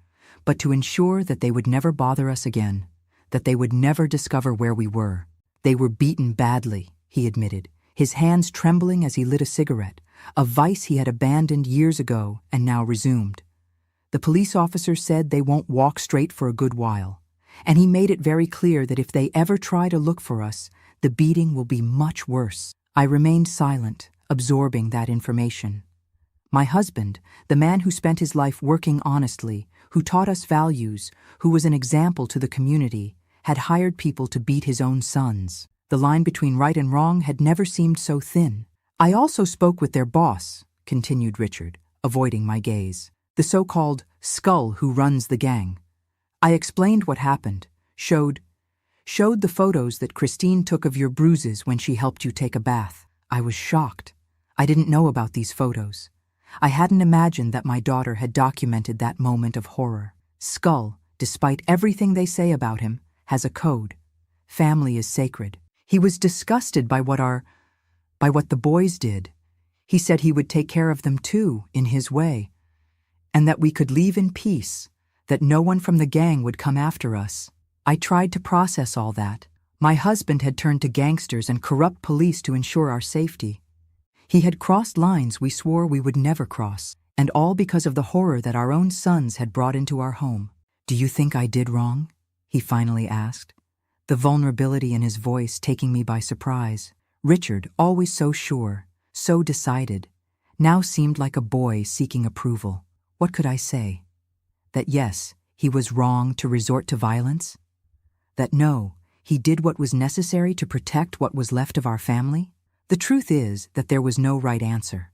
but to ensure that they would never bother us again, that they would never discover where we were. They were beaten badly, he admitted, his hands trembling as he lit a cigarette, a vice he had abandoned years ago and now resumed. The police officer said they won't walk straight for a good while, and he made it very clear that if they ever try to look for us, the beating will be much worse. I remained silent, absorbing that information. My husband, the man who spent his life working honestly, who taught us values, who was an example to the community, had hired people to beat his own sons. The line between right and wrong had never seemed so thin. I also spoke with their boss, continued Richard, avoiding my gaze, the so-called Skull who runs the gang. I explained what happened, showed the photos that Christine took of your bruises when she helped you take a bath. I was shocked. I didn't know about these photos. I hadn't imagined that my daughter had documented that moment of horror. Skull, despite everything they say about him, has a code. Family is sacred. He was disgusted by what the boys did. He said he would take care of them too, in his way, and that we could leave in peace, that no one from the gang would come after us. I tried to process all that. My husband had turned to gangsters and corrupt police to ensure our safety. He had crossed lines we swore we would never cross, and all because of the horror that our own sons had brought into our home. Do you think I did wrong? He finally asked, the vulnerability in his voice taking me by surprise. Richard, always so sure, so decided, now seemed like a boy seeking approval. What could I say? That yes, he was wrong to resort to violence? That no, he did what was necessary to protect what was left of our family? The truth is that there was no right answer.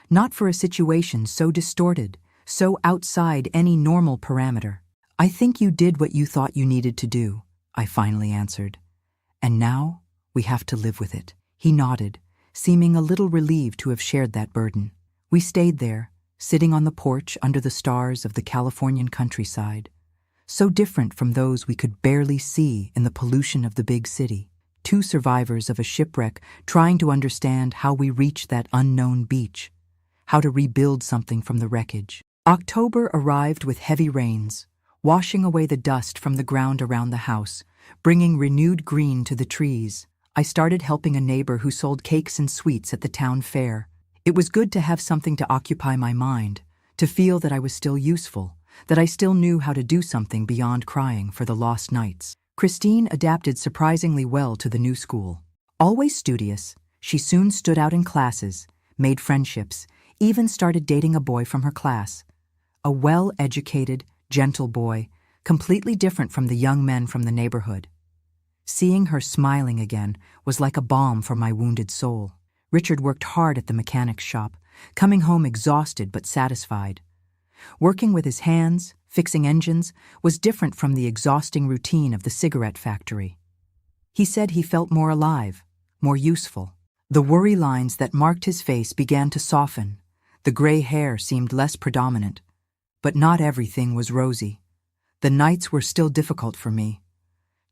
Not for a situation so distorted, so outside any normal parameter. I think you did what you thought you needed to do, I finally answered. And now we have to live with it. He nodded, seeming a little relieved to have shared that burden. We stayed there, sitting on the porch under the stars of the Californian countryside, so different from those we could barely see in the pollution of the big city. Two survivors of a shipwreck trying to understand how we reached that unknown beach, how to rebuild something from the wreckage. October arrived with heavy rains, washing away the dust from the ground around the house, bringing renewed green to the trees. I started helping a neighbor who sold cakes and sweets at the town fair. It was good to have something to occupy my mind, to feel that I was still useful, that I still knew how to do something beyond crying for the lost nights. Christine adapted surprisingly well to the new school. Always studious, she soon stood out in classes, made friendships, even started dating a boy from her class. A well-educated, gentle boy, completely different from the young men from the neighborhood. Seeing her smiling again was like a balm for my wounded soul. Richard worked hard at the mechanic's shop, coming home exhausted but satisfied. Working with his hands, fixing engines, was different from the exhausting routine of the cigarette factory. He said he felt more alive, more useful. The worry lines that marked his face began to soften. The gray hair seemed less predominant. But not everything was rosy. The nights were still difficult for me.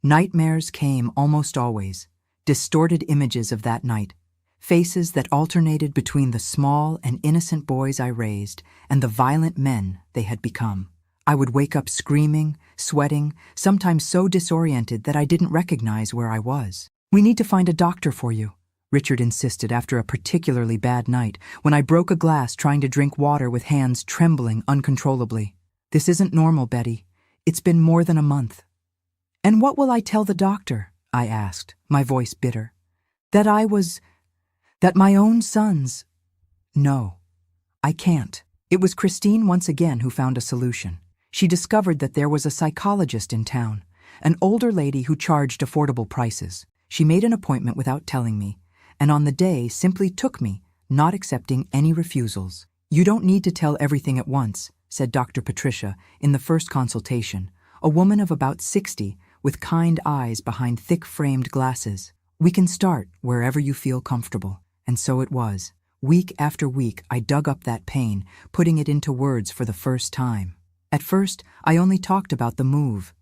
Nightmares came almost always, distorted images of that night, faces that alternated between the small and innocent boys I raised and the violent men they had become. I would wake up screaming, sweating, sometimes so disoriented that I didn't recognize where I was. We need to find a doctor for you, Richard insisted after a particularly bad night when I broke a glass trying to drink water with hands trembling uncontrollably. "This isn't normal, Betty. It's been more than a month." "And what will I tell the doctor?" I asked, my voice bitter. "That my own sons—" "No, I can't." It was Christine once again who found a solution. She discovered that there was a psychologist in town, an older lady who charged affordable prices. She made an appointment without telling me, and on the day simply took me, not accepting any refusals. "You don't need to tell everything at once," said Dr. Patricia in the first consultation, a woman of about 60 with kind eyes behind thick-framed glasses. "We can start wherever you feel comfortable." And so it was. Week after week, I dug up that pain, putting it into words for the first time. At first, I only talked about the move,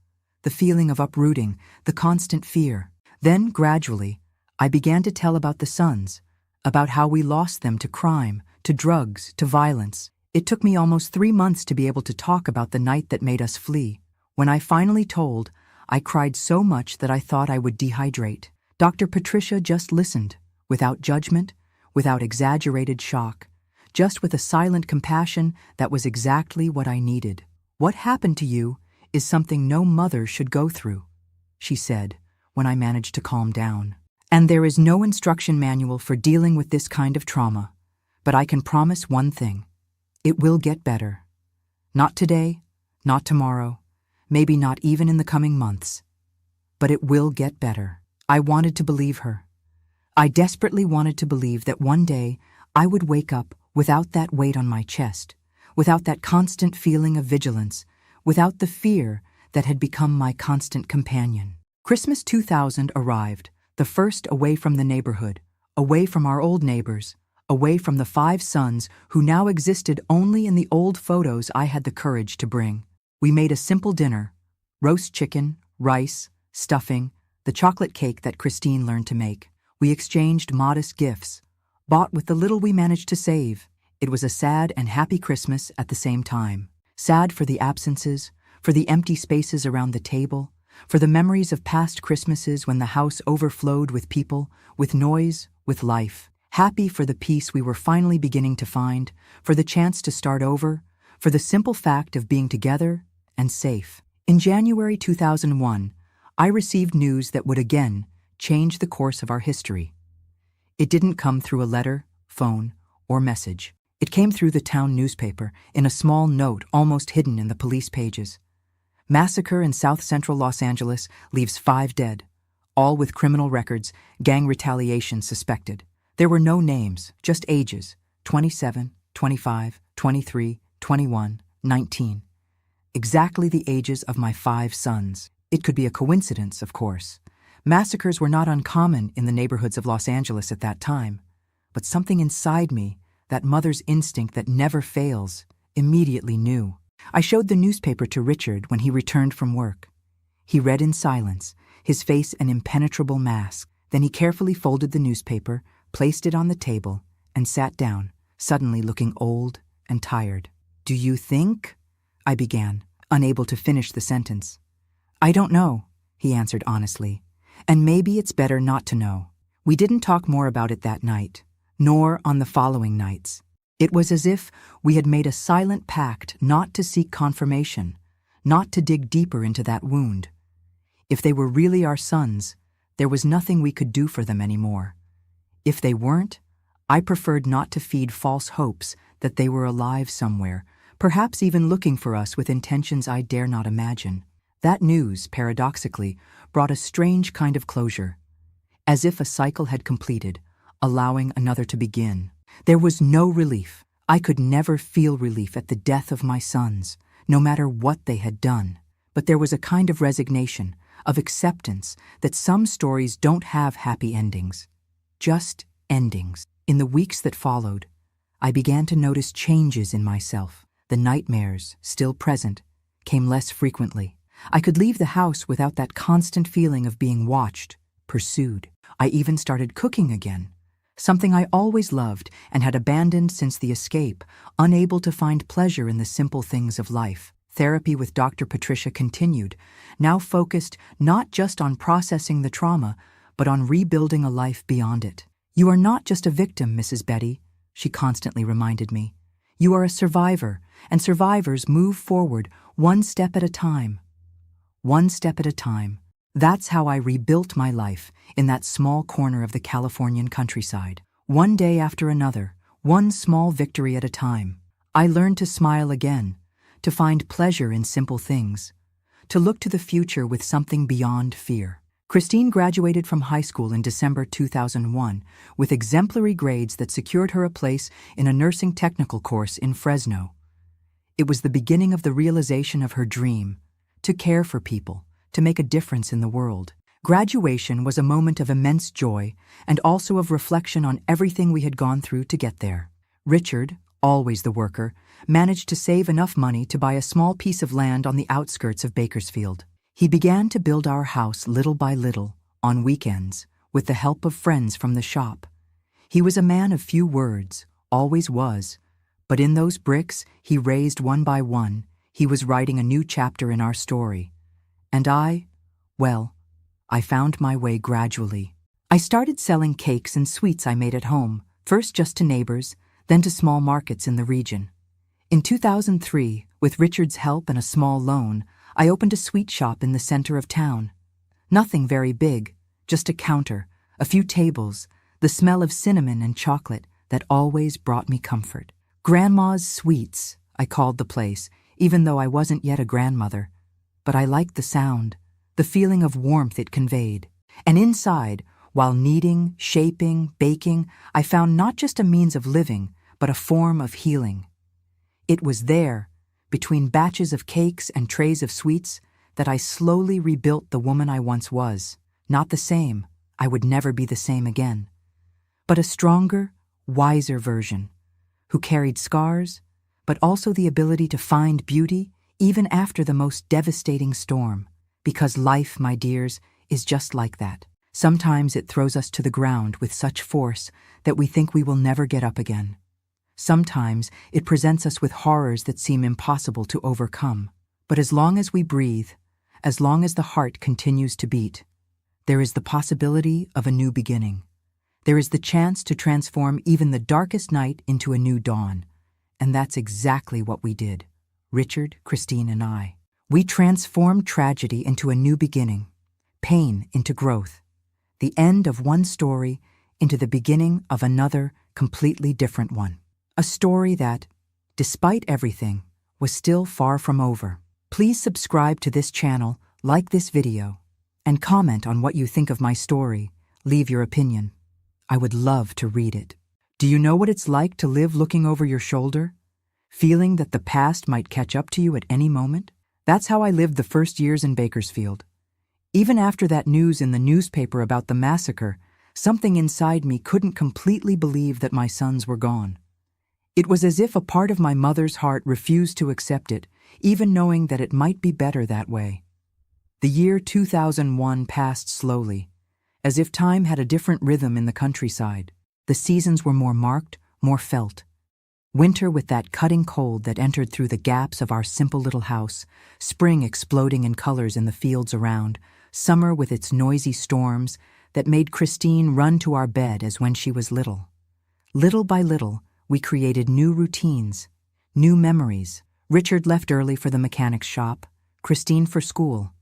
the feeling of uprooting, the constant fear. Then, gradually, I began to tell about the sons, about how we lost them to crime, to drugs, to violence. It took me almost 3 months to be able to talk about the night that made us flee. When I finally told, I cried so much that I thought I would dehydrate. Dr. Patricia just listened, without judgment, without exaggerated shock, just with a silent compassion that was exactly what I needed. "What happened to you is something no mother should go through," she said, when I managed to calm down. "And there is no instruction manual for dealing with this kind of trauma. But I can promise one thing. It will get better. Not today, not tomorrow, maybe not even in the coming months. But it will get better." I wanted to believe her. I desperately wanted to believe that one day I would wake up without that weight on my chest, without that constant feeling of vigilance, without the fear that had become my constant companion. Christmas 2000 arrived, the first away from the neighborhood, away from our old neighbors, away from the 5 sons who now existed only in the old photos I had the courage to bring. We made a simple dinner: roast chicken, rice, stuffing, the chocolate cake that Christine learned to make. We exchanged modest gifts, bought with the little we managed to save. It was a sad and happy Christmas at the same time. Sad for the absences, for the empty spaces around the table, for the memories of past Christmases when the house overflowed with people, with noise, with life. Happy for the peace we were finally beginning to find, for the chance to start over, for the simple fact of being together and safe. In January 2001, I received news that would again change the course of our history. It didn't come through a letter, phone, or message. It came through the town newspaper in a small note almost hidden in the police pages. "Massacre in South Central Los Angeles leaves 5 dead, all with criminal records, gang retaliation suspected." There were no names, just ages: 27, 25, 23, 21, 19. Exactly the ages of my 5 sons. It could be a coincidence, of course. Massacres were not uncommon in the neighborhoods of Los Angeles at that time, but something inside me, that mother's instinct that never fails, immediately knew. I showed the newspaper to Richard when he returned from work. He read in silence, his face an impenetrable mask. Then he carefully folded the newspaper, placed it on the table, and sat down, suddenly looking old and tired. "Do you think?" I began, unable to finish the sentence. "I don't know," he answered honestly. "And maybe it's better not to know." We didn't talk more about it that night, nor on the following nights. It was as if we had made a silent pact not to seek confirmation, not to dig deeper into that wound. If they were really our sons, there was nothing we could do for them anymore. If they weren't, I preferred not to feed false hopes that they were alive somewhere, perhaps even looking for us with intentions I dare not imagine. That news, paradoxically, brought a strange kind of closure, as if a cycle had completed, allowing another to begin. There was no relief. I could never feel relief at the death of my sons, no matter what they had done. But there was a kind of resignation, of acceptance, that some stories don't have happy endings, just endings. In the weeks that followed, I began to notice changes in myself. The nightmares, still present, came less frequently. I could leave the house without that constant feeling of being watched, pursued. I even started cooking again, something I always loved and had abandoned since the escape, unable to find pleasure in the simple things of life. Therapy with Dr. Patricia continued, now focused not just on processing the trauma, but on rebuilding a life beyond it. "You are not just a victim, Mrs. Betty," she constantly reminded me. You are a survivor, and survivors move forward one step at a time. One step at a time. That's how I rebuilt my life in that small corner of the Californian countryside. One day after another, one small victory at a time. I learned to smile again, to find pleasure in simple things, to look to the future with something beyond fear. Christine graduated from high school in December 2001 with exemplary grades that secured her a place in a nursing technical course in Fresno. It was the beginning of the realization of her dream, to care for people, to make a difference in the world. Graduation was a moment of immense joy and also of reflection on everything we had gone through to get there. Richard, always the worker, managed to save enough money to buy a small piece of land on the outskirts of Bakersfield. He began to build our house little by little, on weekends, with the help of friends from the shop. He was a man of few words, always was, but in those bricks he raised one by one, he was writing a new chapter in our story. And I found my way gradually. I started selling cakes and sweets I made at home, first just to neighbors, then to small markets in the region. In 2003, with Richard's help and a small loan, I opened a sweet shop in the center of town. Nothing very big, just a counter, a few tables, the smell of cinnamon and chocolate that always brought me comfort. Grandma's Sweets, I called the place, even though I wasn't yet a grandmother. But I liked the sound, the feeling of warmth it conveyed. And inside, while kneading, shaping, baking, I found not just a means of living, but a form of healing. It was there, between batches of cakes and trays of sweets, that I slowly rebuilt the woman I once was. Not the same, I would never be the same again. But a stronger, wiser version, who carried scars, but also the ability to find beauty even after the most devastating storm. Because life, my dears, is just like that. Sometimes it throws us to the ground with such force that we think we will never get up again. Sometimes it presents us with horrors that seem impossible to overcome. But as long as we breathe, as long as the heart continues to beat, there is the possibility of a new beginning. There is the chance to transform even the darkest night into a new dawn. And that's exactly what we did, Richard, Christine, and I. We transformed tragedy into a new beginning, pain into growth, the end of one story into the beginning of another completely different one. A story that, despite everything, was still far from over. Please subscribe to this channel, like this video, and comment on what you think of my story. Leave your opinion. I would love to read it. Do you know what it's like to live looking over your shoulder, feeling that the past might catch up to you at any moment? That's how I lived the first years in Bakersfield. Even after that news in the newspaper about the massacre, something inside me couldn't completely believe that my sons were gone. It was as if a part of my mother's heart refused to accept it, even knowing that it might be better that way. The year 2001 passed slowly, as if time had a different rhythm in the countryside. The seasons were more marked, more felt. Winter with that cutting cold that entered through the gaps of our simple little house, spring exploding in colors in the fields around, summer with its noisy storms that made Christine run to our bed as when she was little. Little by little, we created new routines, new memories. Richard left early for the mechanic's shop, Christine for school.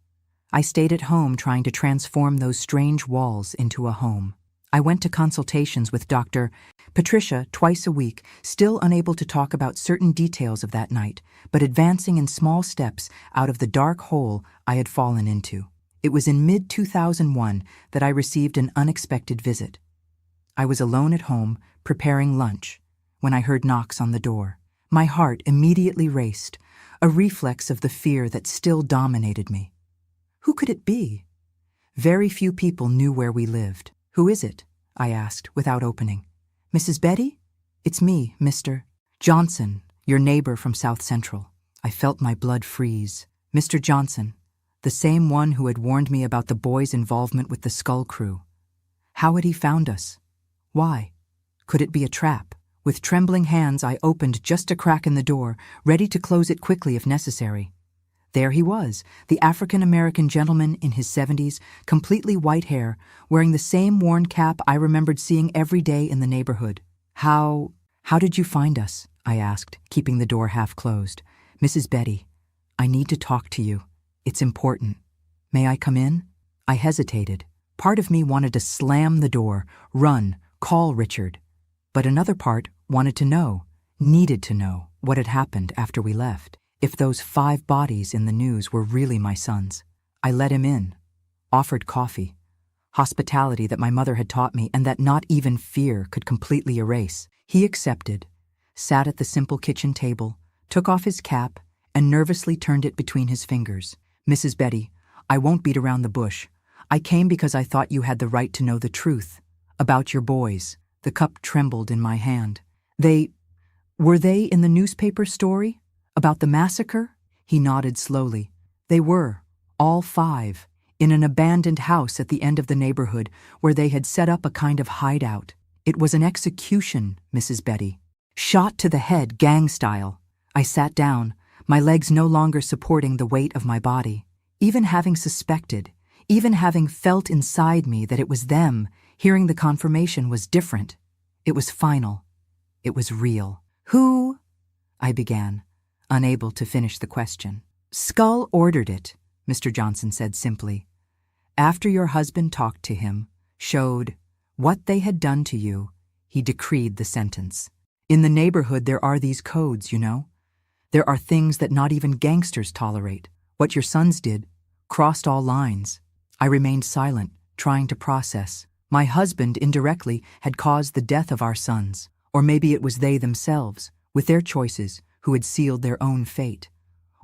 I stayed at home trying to transform those strange walls into a home. I went to consultations with Dr. Patricia twice a week, still unable to talk about certain details of that night, but advancing in small steps out of the dark hole I had fallen into. It was in mid-2001 that I received an unexpected visit. I was alone at home, preparing lunch, when I heard knocks on the door. My heart immediately raced, a reflex of the fear that still dominated me. Who could it be? Very few people knew where we lived. "Who is it?" I asked, without opening. "Mrs. Betty? It's me, Mr. Johnson, your neighbor from South Central." I felt my blood freeze. Mr. Johnson, the same one who had warned me about the boys' involvement with the Skull Crew. How had he found us? Why? Could it be a trap? With trembling hands, I opened just a crack in the door, ready to close it quickly if necessary. There he was, the African-American gentleman in his 70s, completely white hair, wearing the same worn cap I remembered seeing every day in the neighborhood. How did you find us?" I asked, keeping the door half closed. Mrs. Betty, I need to talk to you. It's important. May I come in? I hesitated. Part of me wanted to slam the door, run, call Richard. But another part wanted to know, needed to know, what had happened after we left. If those 5 bodies in the news were really my sons. I let him in, offered coffee, hospitality that my mother had taught me and that not even fear could completely erase. He accepted, sat at the simple kitchen table, took off his cap, and nervously turned it between his fingers. Mrs. Betty, I won't beat around the bush. I came because I thought you had the right to know the truth. About your boys. The cup trembled in my hand. Were they in the newspaper story? About the massacre? He nodded slowly. They were, all 5, in an abandoned house at the end of the neighborhood where they had set up a kind of hideout. It was an execution, Mrs. Betty. Shot to the head, gang style. I sat down, my legs no longer supporting the weight of my body. Even having suspected, even having felt inside me that it was them, hearing the confirmation was different. It was final. It was real. Who? I began, unable to finish the question. Skull ordered it, Mr. Johnson said simply. After your husband talked to him, showed what they had done to you, he decreed the sentence. In the neighborhood there are these codes, you know. There are things that not even gangsters tolerate. What your sons did crossed all lines. I remained silent, trying to process. My husband indirectly had caused the death of our sons, or maybe it was they themselves, with their choices, who had sealed their own fate.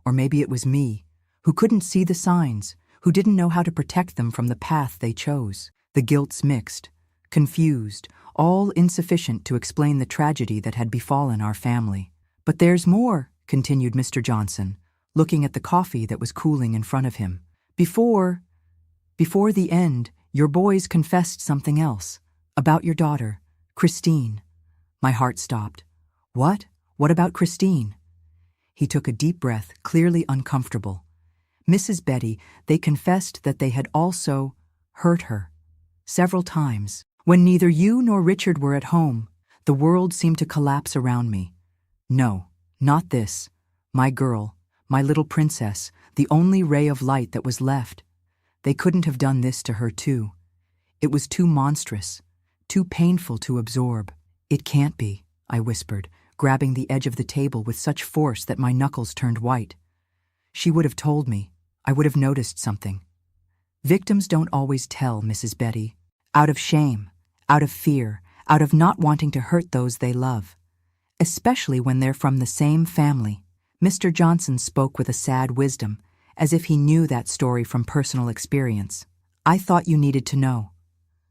Or maybe it was me, who couldn't see the signs, who didn't know how to protect them from the path they chose. The guilt's mixed, confused, all insufficient to explain the tragedy that had befallen our family. But there's more, continued Mr. Johnson, looking at the coffee that was cooling in front of him. Before the end, your boys confessed something else, about your daughter, Christine. My heart stopped. What? What about Christine? He took a deep breath, clearly uncomfortable. Mrs. Betty, they confessed that they had also hurt her. Several times. When neither you nor Richard were at home, the world seemed to collapse around me. No, not this. My girl, my little princess, the only ray of light that was left. They couldn't have done this to her too. It was too monstrous, too painful to absorb. It can't be, I whispered, grabbing the edge of the table with such force that my knuckles turned white. She would have told me. I would have noticed something. Victims don't always tell, Mrs. Betty. Out of shame, out of fear, out of not wanting to hurt those they love. Especially when they're from the same family. Mr. Johnson spoke with a sad wisdom, as if he knew that story from personal experience. I thought you needed to know.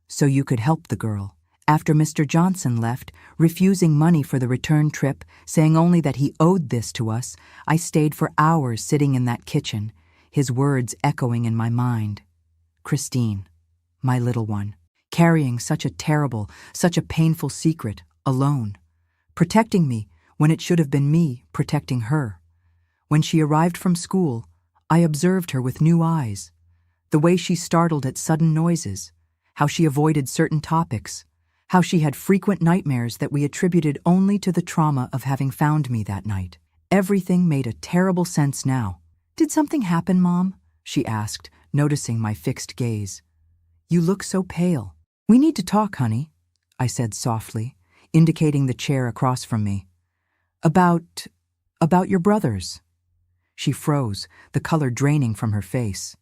So you could help the girl. After Mr. Johnson left, refusing money for the return trip, saying only that he owed this to us, I stayed for hours sitting in that kitchen, his words echoing in my mind. Christine, my little one, carrying such a terrible, such a painful secret, alone. Protecting me when it should have been me protecting her. When she arrived from school, I observed her with new eyes. The way she startled at sudden noises, how she avoided certain topics, how she had frequent nightmares that we attributed only to the trauma of having found me that night. Everything made a terrible sense now. Did something happen, Mom? She asked, noticing my fixed gaze. You look so pale. We need to talk, honey, I said softly, indicating the chair across from me. About your brothers. She froze, the color draining from her face.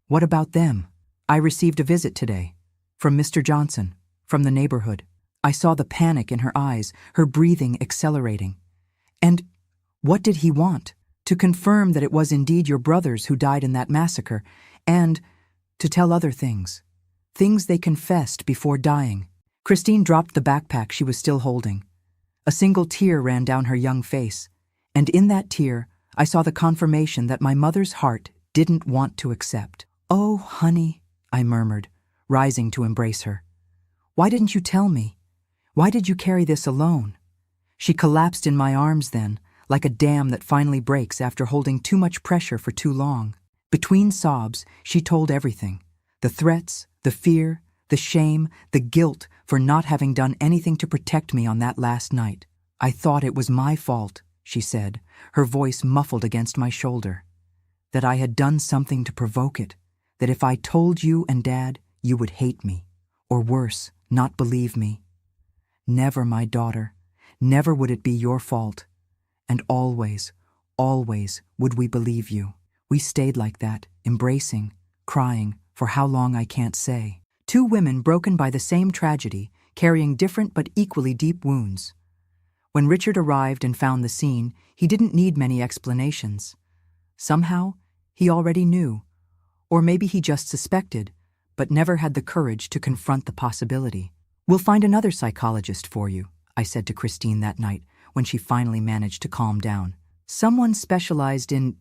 What about them? I received a visit today. From Mr. Johnson, from the neighborhood. I saw the panic in her eyes, her breathing accelerating. And what did he want? To confirm that it was indeed your brothers who died in that massacre, and to tell other things. Things they confessed before dying. Christine dropped the backpack she was still holding. A single tear ran down her young face, and in that tear, I saw the confirmation that my mother's heart didn't want to accept. Oh, honey, I murmured, rising to embrace her. Why didn't you tell me? Why did you carry this alone? She collapsed in my arms then, like a dam that finally breaks after holding too much pressure for too long. Between sobs, she told everything. The threats, the fear, the shame, the guilt for not having done anything to protect me on that last night. "I thought it was my fault," she said, her voice muffled against my shoulder. "That I had done something to provoke it. That if I told you and Dad, you would hate me. Or worse, not believe me. Never, my daughter. Never would it be your fault. And always, always would we believe you." We stayed like that, embracing, crying, for how long I can't say. Two women broken by the same tragedy, carrying different but equally deep wounds. When Richard arrived and found the scene, he didn't need many explanations. Somehow, he already knew. Or maybe he just suspected, but never had the courage to confront the possibility. "We'll find another psychologist for you," I said to Christine that night when she finally managed to calm down. "Someone specialized in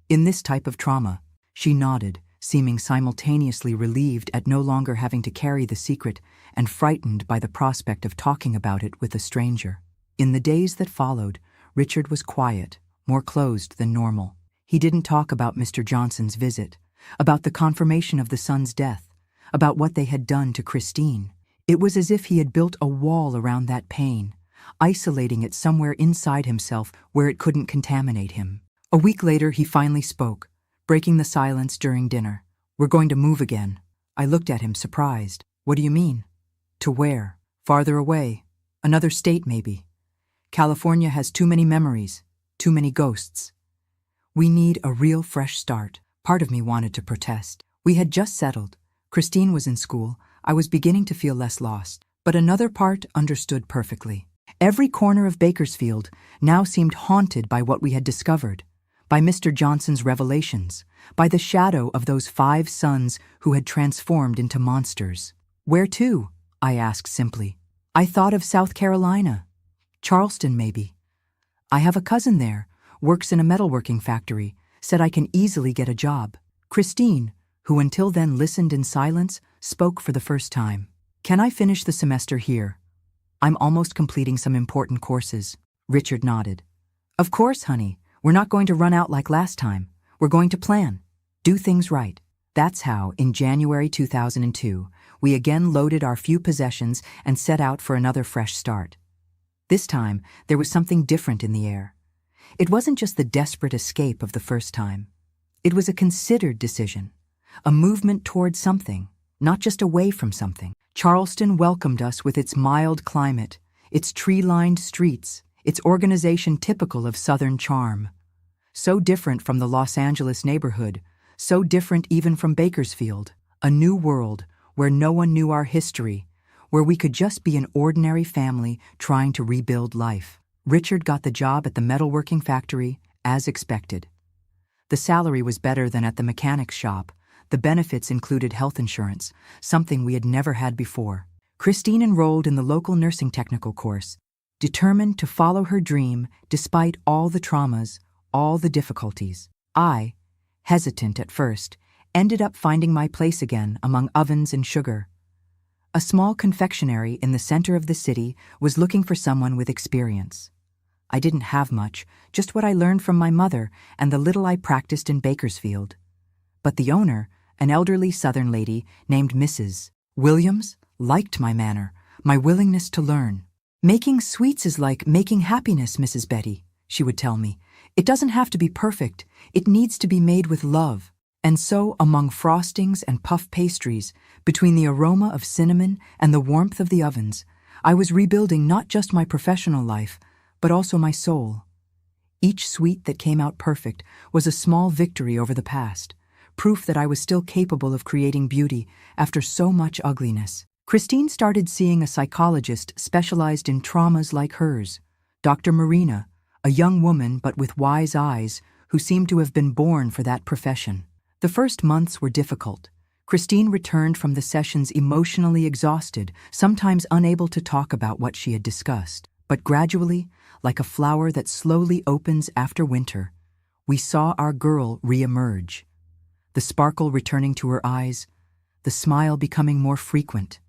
this type of trauma." She nodded, seeming simultaneously relieved at no longer having to carry the secret and frightened by the prospect of talking about it with a stranger. In the days that followed, Richard was quiet, more closed than normal. He didn't talk about Mr. Johnson's visit, about the confirmation of the son's death, about what they had done to Christine. It was as if he had built a wall around that pain, isolating it somewhere inside himself where it couldn't contaminate him. A week later, he finally spoke, breaking the silence during dinner. "We're going to move again." I looked at him, surprised. "What do you mean?" "To where? Farther away. Another state, maybe. California has too many memories, too many ghosts. We need a real fresh start." Part of me wanted to protest. We had just settled. Christine was in school. I was beginning to feel less lost. But another part understood perfectly. Every corner of Bakersfield now seemed haunted by what we had discovered, by Mr. Johnson's revelations, by the shadow of those 5 sons who had transformed into monsters. "Where to?" I asked simply. "I thought of South Carolina. Charleston, maybe. I have a cousin there, works in a metalworking factory, said I can easily get a job." Christine, who until then listened in silence, spoke for the first time. "Can I finish the semester here? I'm almost completing some important courses." Richard nodded. "Of course, honey. We're not going to run out like last time. We're going to plan. Do things right." That's how, in January 2002, we again loaded our few possessions and set out for another fresh start. This time, there was something different in the air. It wasn't just the desperate escape of the first time. It was a considered decision, a movement toward something, not just away from something. Charleston welcomed us with its mild climate, its tree-lined streets, its organization typical of Southern charm. So different from the Los Angeles neighborhood, so different even from Bakersfield. A new world where no one knew our history, where we could just be an ordinary family trying to rebuild life. Richard got the job at the metalworking factory, as expected. The salary was better than at the mechanic's shop. The benefits included health insurance, something we had never had before. Christine enrolled in the local nursing technical course, determined to follow her dream despite all the traumas, all the difficulties. I, hesitant at first, ended up finding my place again among ovens and sugar. A small confectionery in the center of the city was looking for someone with experience. I didn't have much, just what I learned from my mother and the little I practiced in Bakersfield. But the owner, an elderly Southern lady named Mrs. Williams, liked my manner, my willingness to learn. "Making sweets is like making happiness, Mrs. Betty," she would tell me. "It doesn't have to be perfect. It needs to be made with love." And so, among frostings and puff pastries, between the aroma of cinnamon and the warmth of the ovens, I was rebuilding not just my professional life, but also my soul. Each sweet that came out perfect was a small victory over the past, proof that I was still capable of creating beauty after so much ugliness. Christine started seeing a psychologist specialized in traumas like hers, Dr. Marina, a young woman but with wise eyes who seemed to have been born for that profession. The first months were difficult. Christine returned from the sessions emotionally exhausted, sometimes unable to talk about what she had discussed. But gradually, like a flower that slowly opens after winter, we saw our girl re-emerge. The sparkle returning to her eyes, the smile becoming more frequent,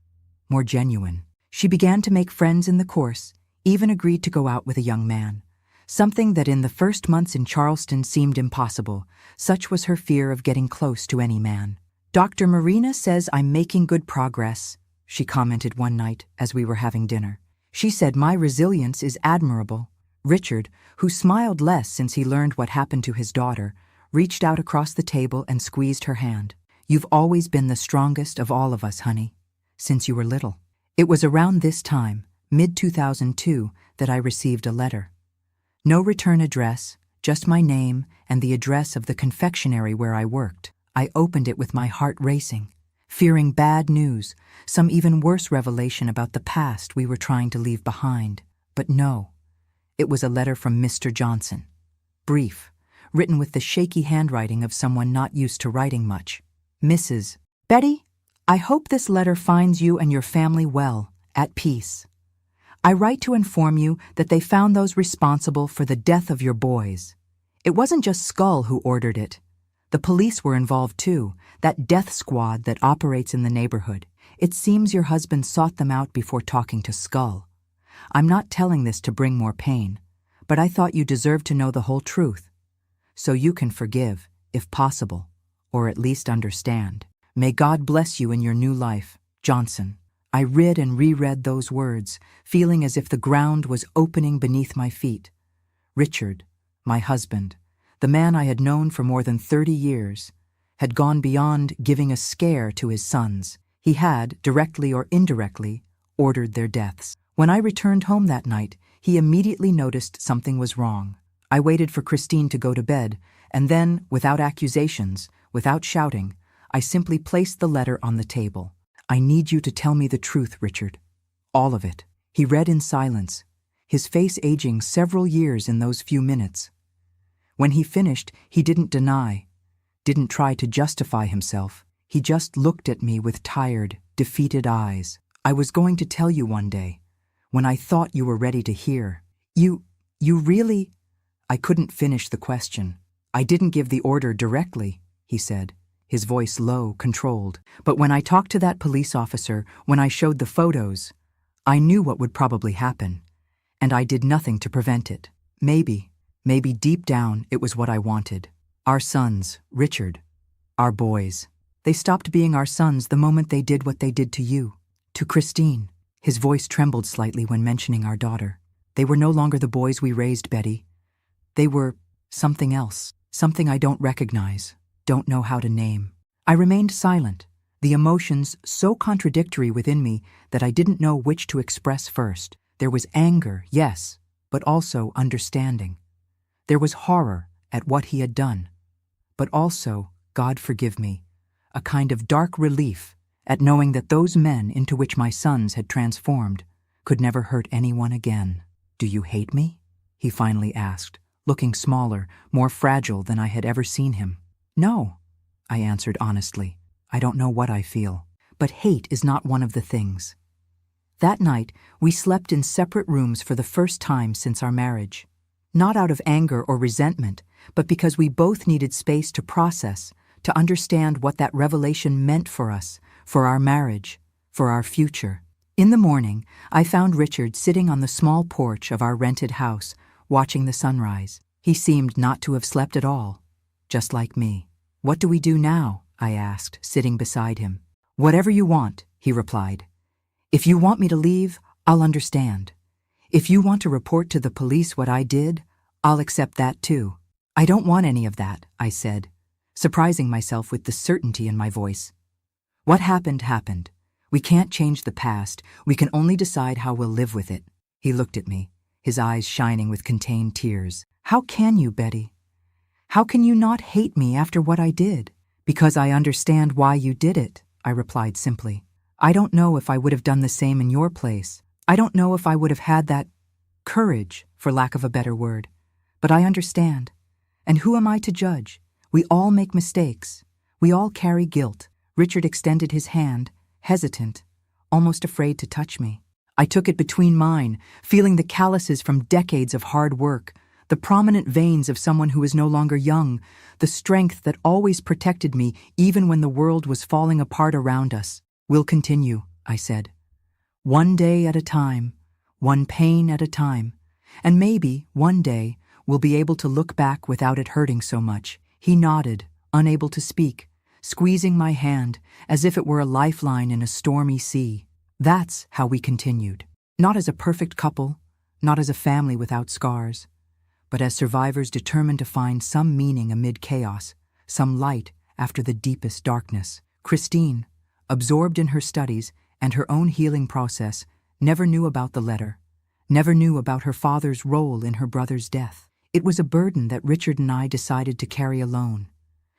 more genuine. She began to make friends in the course, even agreed to go out with a young man. Something that in the first months in Charleston seemed impossible, such was her fear of getting close to any man. "Dr. Marina says I'm making good progress," she commented one night as we were having dinner. She said my resilience is admirable. Richard, who smiled less since he learned what happened to his daughter, reached out across the table and squeezed her hand. You've always been the strongest of all of us, honey, since you were little. It was around this time, mid-2002, that I received a letter. No return address, just my name and the address of the confectionery where I worked. I opened it with my heart racing, fearing bad news, some even worse revelation about the past we were trying to leave behind. But no, it was a letter from Mr. Johnson. Brief, written with the shaky handwriting of someone not used to writing much. Mrs. Betty, I hope this letter finds you and your family well, at peace. I write to inform you that they found those responsible for the death of your boys. It wasn't just Skull who ordered it. The police were involved too, that death squad that operates in the neighborhood. It seems your husband sought them out before talking to Skull. I'm not telling this to bring more pain, but I thought you deserved to know the whole truth. So you can forgive, if possible, or at least understand. May God bless you in your new life, Johnson. I read and reread those words, feeling as if the ground was opening beneath my feet. Richard, my husband, the man I had known for more than 30 years, had gone beyond giving a scare to his sons. He had, directly or indirectly, ordered their deaths. When I returned home that night, he immediately noticed something was wrong. I waited for Christine to go to bed, and then, without accusations, without shouting, I simply placed the letter on the table. I need you to tell me the truth, Richard. All of it. He read in silence, his face aging several years in those few minutes. When he finished, he didn't deny, didn't try to justify himself. He just looked at me with tired, defeated eyes. I was going to tell you one day, when I thought you were ready to hear. You really? I couldn't finish the question. I didn't give the order directly, he said, his voice low, controlled. But when I talked to that police officer, when I showed the photos, I knew what would probably happen, and I did nothing to prevent it. Maybe deep down it was what I wanted. Our sons, Richard, our boys. They stopped being our sons the moment they did what they did to you, to Christine. His voice trembled slightly when mentioning our daughter. They were no longer the boys we raised, Betty. They were something else, something I don't recognize, don't know how to name. I remained silent, the emotions so contradictory within me that I didn't know which to express first. There was anger, yes, but also understanding. There was horror at what he had done, but also, God forgive me, a kind of dark relief at knowing that those men into which my sons had transformed could never hurt anyone again. Do you hate me? He finally asked, looking smaller, more fragile than I had ever seen him. No, I answered honestly. I don't know what I feel, but hate is not one of the things. That night, we slept in separate rooms for the first time since our marriage. Not out of anger or resentment, but because we both needed space to process, to understand what that revelation meant for us, for our marriage, for our future. In the morning, I found Richard sitting on the small porch of our rented house, watching the sunrise. He seemed not to have slept at all, just like me. What do we do now? I asked, sitting beside him. Whatever you want, he replied. If you want me to leave, I'll understand. If you want to report to the police what I did, I'll accept that too. I don't want any of that, I said, surprising myself with the certainty in my voice. What happened, happened. We can't change the past. We can only decide how we'll live with it. He looked at me, his eyes shining with contained tears. How can you, Betty? How can you not hate me after what I did? Because I understand why you did it, I replied simply. I don't know if I would have done the same in your place. I don't know if I would have had that courage, for lack of a better word. But I understand. And who am I to judge? We all make mistakes. We all carry guilt. Richard extended his hand, hesitant, almost afraid to touch me. I took it between mine, feeling the calluses from decades of hard work, the prominent veins of someone who is no longer young, the strength that always protected me even when the world was falling apart around us. We'll continue, I said. One day at a time, one pain at a time, and maybe, one day, we'll be able to look back without it hurting so much. He nodded, unable to speak, squeezing my hand as if it were a lifeline in a stormy sea. That's how we continued. Not as a perfect couple, not as a family without scars, but as survivors determined to find some meaning amid chaos, some light after the deepest darkness. Christine, absorbed in her studies and her own healing process, never knew about the letter, never knew about her father's role in her brother's death. It was a burden that Richard and I decided to carry alone,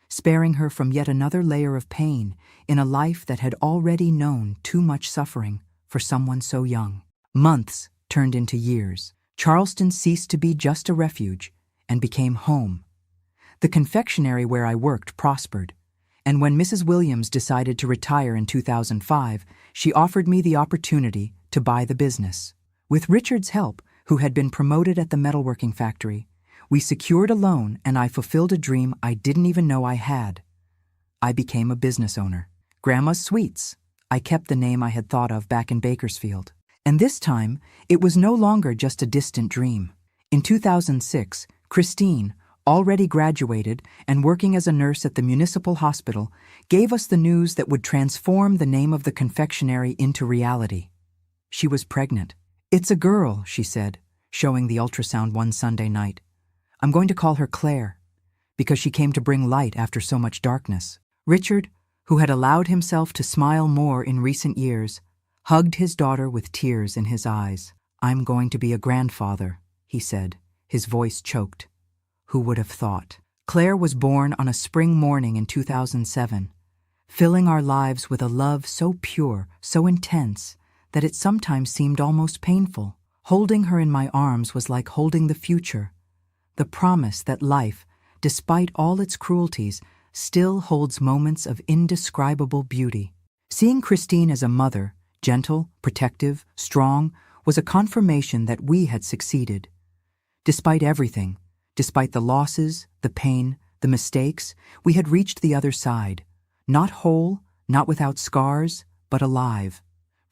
sparing her from yet another layer of pain in a life that had already known too much suffering for someone so young. Months turned into years. Charleston ceased to be just a refuge and became home. The confectionery where I worked prospered, and when Mrs. Williams decided to retire in 2005, she offered me the opportunity to buy the business. With Richard's help, who had been promoted at the metalworking factory, we secured a loan and I fulfilled a dream I didn't even know I had. I became a business owner. Grandma's Sweets. I kept the name I had thought of back in Bakersfield. And this time, it was no longer just a distant dream. In 2006, Christine, already graduated and working as a nurse at the municipal hospital, gave us the news that would transform the name of the confectionery into reality. She was pregnant. "It's a girl," she said, showing the ultrasound one Sunday night. "I'm going to call her Claire, because she came to bring light after so much darkness." Richard, who had allowed himself to smile more in recent years, hugged his daughter with tears in his eyes. "I'm going to be a grandfather," he said, his voice choked. Who would have thought? Claire was born on a spring morning in 2007, filling our lives with a love so pure, so intense, that it sometimes seemed almost painful. Holding her in my arms was like holding the future, the promise that life, despite all its cruelties, still holds moments of indescribable beauty. Seeing Christine as a mother, gentle, protective, strong, was a confirmation that we had succeeded. Despite everything, despite the losses, the pain, the mistakes, we had reached the other side, not whole, not without scars, but alive,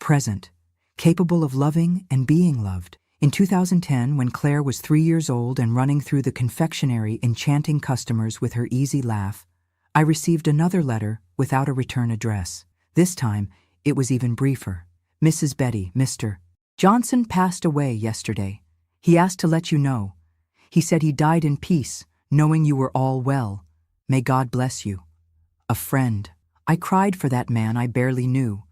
present, capable of loving and being loved. In 2010, when Claire was 3 years old and running through the confectionery enchanting customers with her easy laugh, I received another letter without a return address. This time, it was even briefer. "Mrs. Betty, Mr. Johnson passed away yesterday. He asked to let you know. He said he died in peace, knowing you were all well. May God bless you. A friend." I cried for that man I barely knew,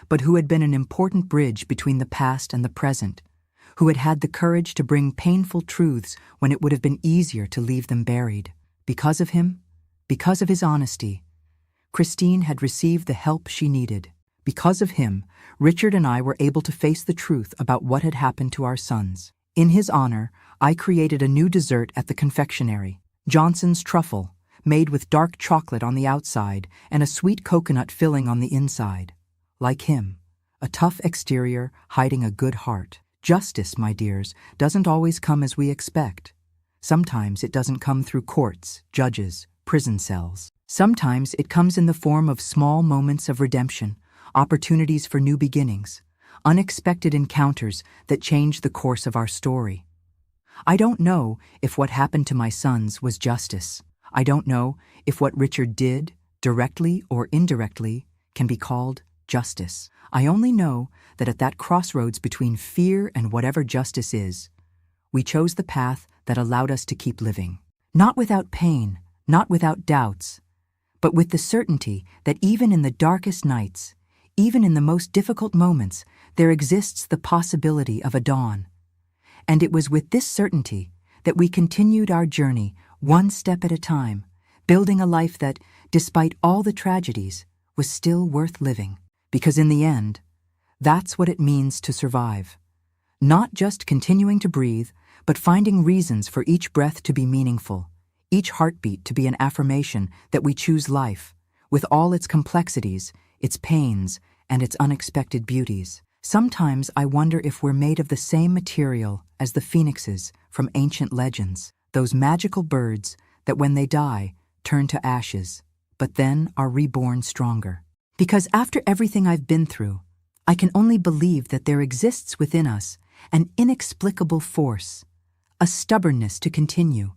but who had been an important bridge between the past and the present, who had had the courage to bring painful truths when it would have been easier to leave them buried. Because of him, because of his honesty, Christine had received the help she needed. Because of him, Richard and I were able to face the truth about what had happened to our sons. In his honor, I created a new dessert at the confectionery, Johnson's Truffle, made with dark chocolate on the outside and a sweet coconut filling on the inside. Like him, a tough exterior hiding a good heart. Justice, my dears, doesn't always come as we expect. Sometimes it doesn't come through courts, judges, prison cells. Sometimes it comes in the form of small moments of redemption, opportunities for new beginnings, unexpected encounters that change the course of our story. I don't know if what happened to my sons was justice. I don't know if what Richard did, directly or indirectly, can be called justice. I only know that at that crossroads between fear and whatever justice is, we chose the path that allowed us to keep living. Not without pain, not without doubts, but with the certainty that even in the darkest nights, even in the most difficult moments, there exists the possibility of a dawn. And it was with this certainty that we continued our journey one step at a time, building a life that, despite all the tragedies, was still worth living. Because in the end, that's what it means to survive. Not just continuing to breathe, but finding reasons for each breath to be meaningful, each heartbeat to be an affirmation that we choose life, with all its complexities, its pains, and its unexpected beauties. Sometimes I wonder if we're made of the same material as the phoenixes from ancient legends, those magical birds that when they die, turn to ashes, but then are reborn stronger. Because after everything I've been through, I can only believe that there exists within us an inexplicable force, a stubbornness to continue,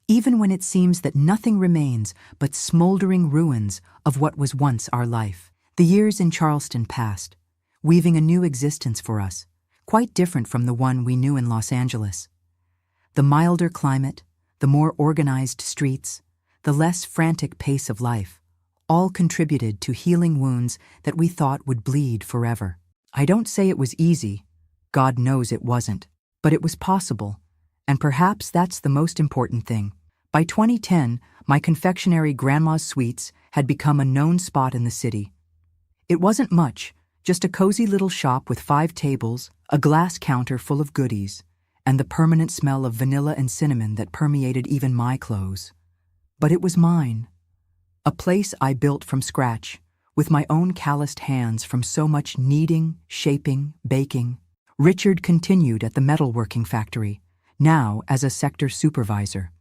even when it seems that nothing remains but smoldering ruins of what was once our life. The years in Charleston passed, weaving a new existence for us, quite different from the one we knew in Los Angeles. The milder climate, the more organized streets, the less frantic pace of life, all contributed to healing wounds that we thought would bleed forever. I don't say it was easy, God knows it wasn't, but it was possible, and perhaps that's the most important thing. By 2010, my confectionery Grandma's Sweets had become a known spot in the city. It wasn't much, just a cozy little shop with 5 tables, a glass counter full of goodies, and the permanent smell of vanilla and cinnamon that permeated even my clothes. But it was mine. A place I built from scratch, with my own calloused hands from so much kneading, shaping, baking. Richard continued at the metalworking factory, now as a sector supervisor.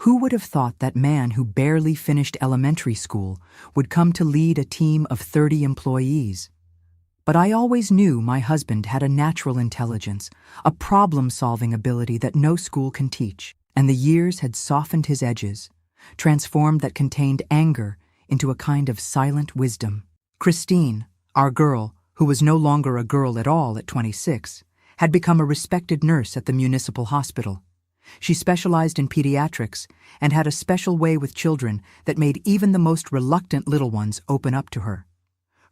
Who would have thought that man who barely finished elementary school would come to lead a team of 30 employees? But I always knew my husband had a natural intelligence, a problem-solving ability that no school can teach, and the years had softened his edges, transformed that contained anger into a kind of silent wisdom. Christine, our girl, who was no longer a girl at all at 26, had become a respected nurse at the municipal hospital. She specialized in pediatrics and had a special way with children that made even the most reluctant little ones open up to her.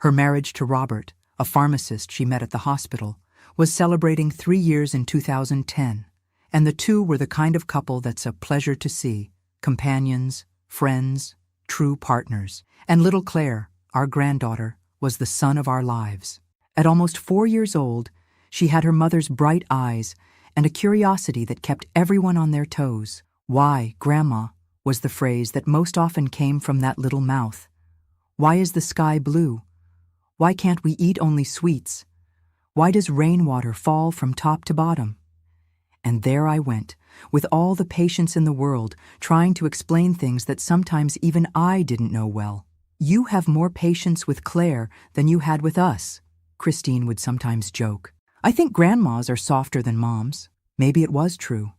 Her marriage to Robert, a pharmacist she met at the hospital, was celebrating 3 years in 2010, and the two were the kind of couple that's a pleasure to see, companions, friends, true partners. And little Claire, our granddaughter, was the sun of our lives. At almost 4 years old, she had her mother's bright eyes and a curiosity that kept everyone on their toes. "Why, Grandma," was the phrase that most often came from that little mouth. "Why is the sky blue? Why can't we eat only sweets? Why does rainwater fall from top to bottom?" And there I went, with all the patience in the world, trying to explain things that sometimes even I didn't know well. "You have more patience with Claire than you had with us," Christine would sometimes joke. "I think grandmas are softer than moms." Maybe it was true.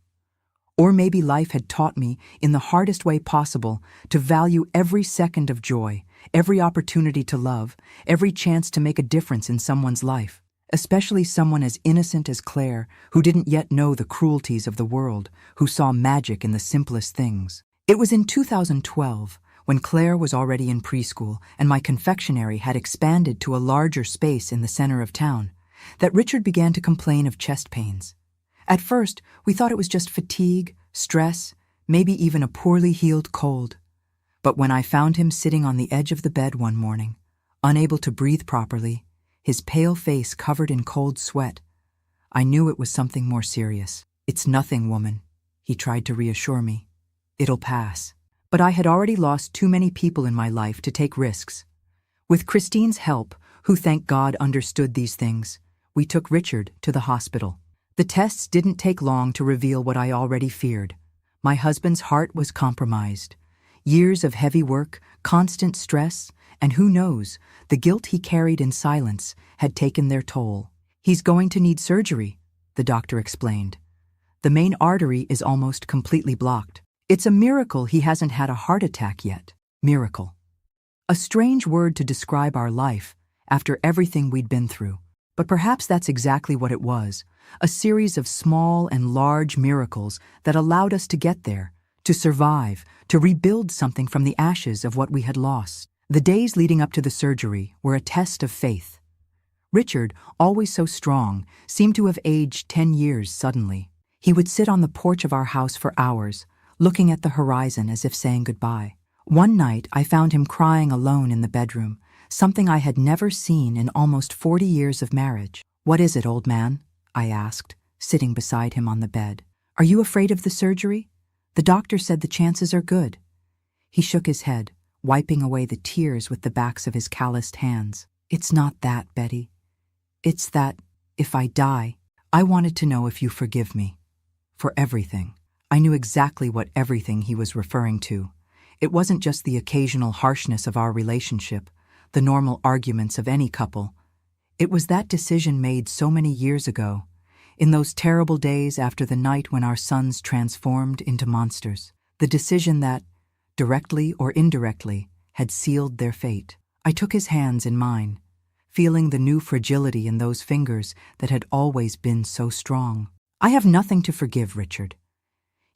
Or maybe life had taught me, in the hardest way possible, to value every second of joy, every opportunity to love, every chance to make a difference in someone's life, especially someone as innocent as Claire, who didn't yet know the cruelties of the world, who saw magic in the simplest things. It was in 2012, when Claire was already in preschool and my confectionery had expanded to a larger space in the center of town, that Richard began to complain of chest pains. At first, we thought it was just fatigue, stress, maybe even a poorly healed cold. But when I found him sitting on the edge of the bed one morning, unable to breathe properly, his pale face covered in cold sweat, I knew it was something more serious. "It's nothing, woman," he tried to reassure me. "It'll pass." But I had already lost too many people in my life to take risks. With Christine's help, who thank God understood these things, we took Richard to the hospital. The tests didn't take long to reveal what I already feared. My husband's heart was compromised. Years of heavy work, constant stress, and who knows, the guilt he carried in silence had taken their toll. "He's going to need surgery," the doctor explained. "The main artery is almost completely blocked. It's a miracle he hasn't had a heart attack yet." Miracle. A strange word to describe our life after everything we'd been through. But perhaps that's exactly what it was, a series of small and large miracles that allowed us to get there, to survive, to rebuild something from the ashes of what we had lost. The days leading up to the surgery were a test of faith. Richard, always so strong, seemed to have aged 10 years suddenly. He would sit on the porch of our house for hours, looking at the horizon as if saying goodbye. One night, I found him crying alone in the bedroom, something I had never seen in almost 40 years of marriage. "What is it, old man?" I asked, sitting beside him on the bed. "Are you afraid of the surgery? The doctor said the chances are good." He shook his head, wiping away the tears with the backs of his calloused hands. "It's not that, Betty. It's that, if I die, I wanted to know if you forgive me. For everything." I knew exactly what everything he was referring to. It wasn't just the occasional harshness of our relationship, the normal arguments of any couple. It was that decision made so many years ago, in those terrible days after the night when our sons transformed into monsters. The decision that, directly or indirectly, had sealed their fate. I took his hands in mine, feeling the new fragility in those fingers that had always been so strong. I have nothing to forgive, Richard.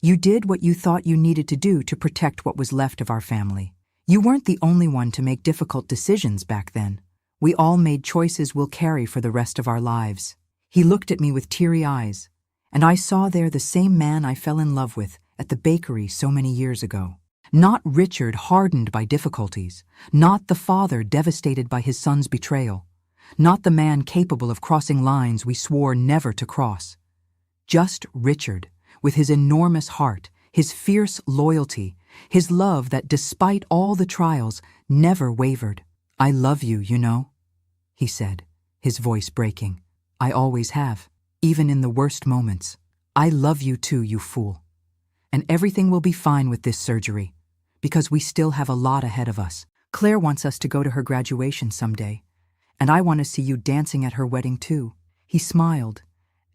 You did what you thought you needed to do to protect what was left of our family. You weren't the only one to make difficult decisions back then. We all made choices we'll carry for the rest of our lives. He looked at me with teary eyes, and I saw there the same man I fell in love with at the bakery so many years ago. Not Richard hardened by difficulties, not the father devastated by his son's betrayal, not the man capable of crossing lines we swore never to cross. Just Richard, with his enormous heart, his fierce loyalty, his love that despite all the trials never wavered. I love you, you know, he said, his voice breaking. I always have, even in the worst moments. I love you too, you fool. And everything will be fine with this surgery, because we still have a lot ahead of us. Claire wants us to go to her graduation someday, and I want to see you dancing at her wedding too. He smiled,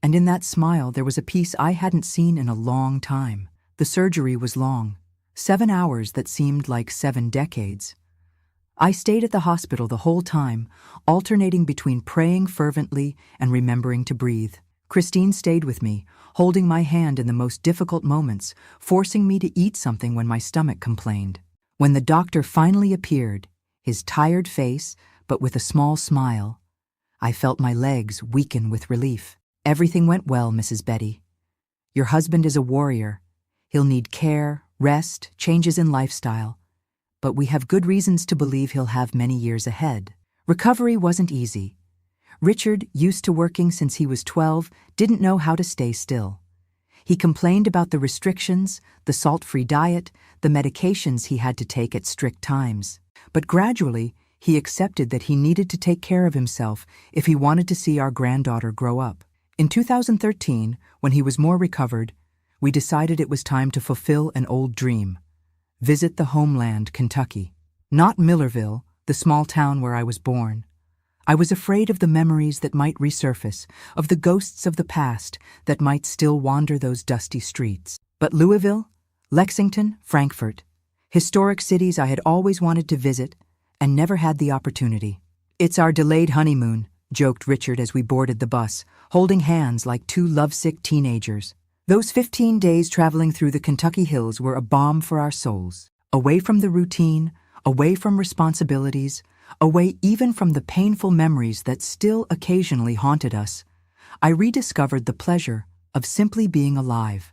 and in that smile there was a piece I hadn't seen in a long time. The surgery was long, 7 hours that seemed like 7 decades. I stayed at the hospital the whole time, alternating between praying fervently and remembering to breathe. Christine stayed with me, holding my hand in the most difficult moments, forcing me to eat something when my stomach complained. When the doctor finally appeared, his tired face, but with a small smile, I felt my legs weaken with relief. Everything went well, Mrs. Betty. Your husband is a warrior. He'll need care, rest, changes in lifestyle. But we have good reasons to believe he'll have many years ahead. Recovery wasn't easy. Richard, used to working since he was 12, didn't know how to stay still. He complained about the restrictions, the salt-free diet, the medications he had to take at strict times. But gradually, he accepted that he needed to take care of himself if he wanted to see our granddaughter grow up. In 2013, when he was more recovered, we decided it was time to fulfill an old dream. Visit the homeland, Kentucky. Not Millerville, the small town where I was born. I was afraid of the memories that might resurface, of the ghosts of the past that might still wander those dusty streets. But Louisville, Lexington, Frankfort, historic cities I had always wanted to visit and never had the opportunity. It's our delayed honeymoon, joked Richard as we boarded the bus, holding hands like 2 lovesick teenagers. Those 15 days traveling through the Kentucky hills were a balm for our souls. Away from the routine, away from responsibilities, away even from the painful memories that still occasionally haunted us, I rediscovered the pleasure of simply being alive,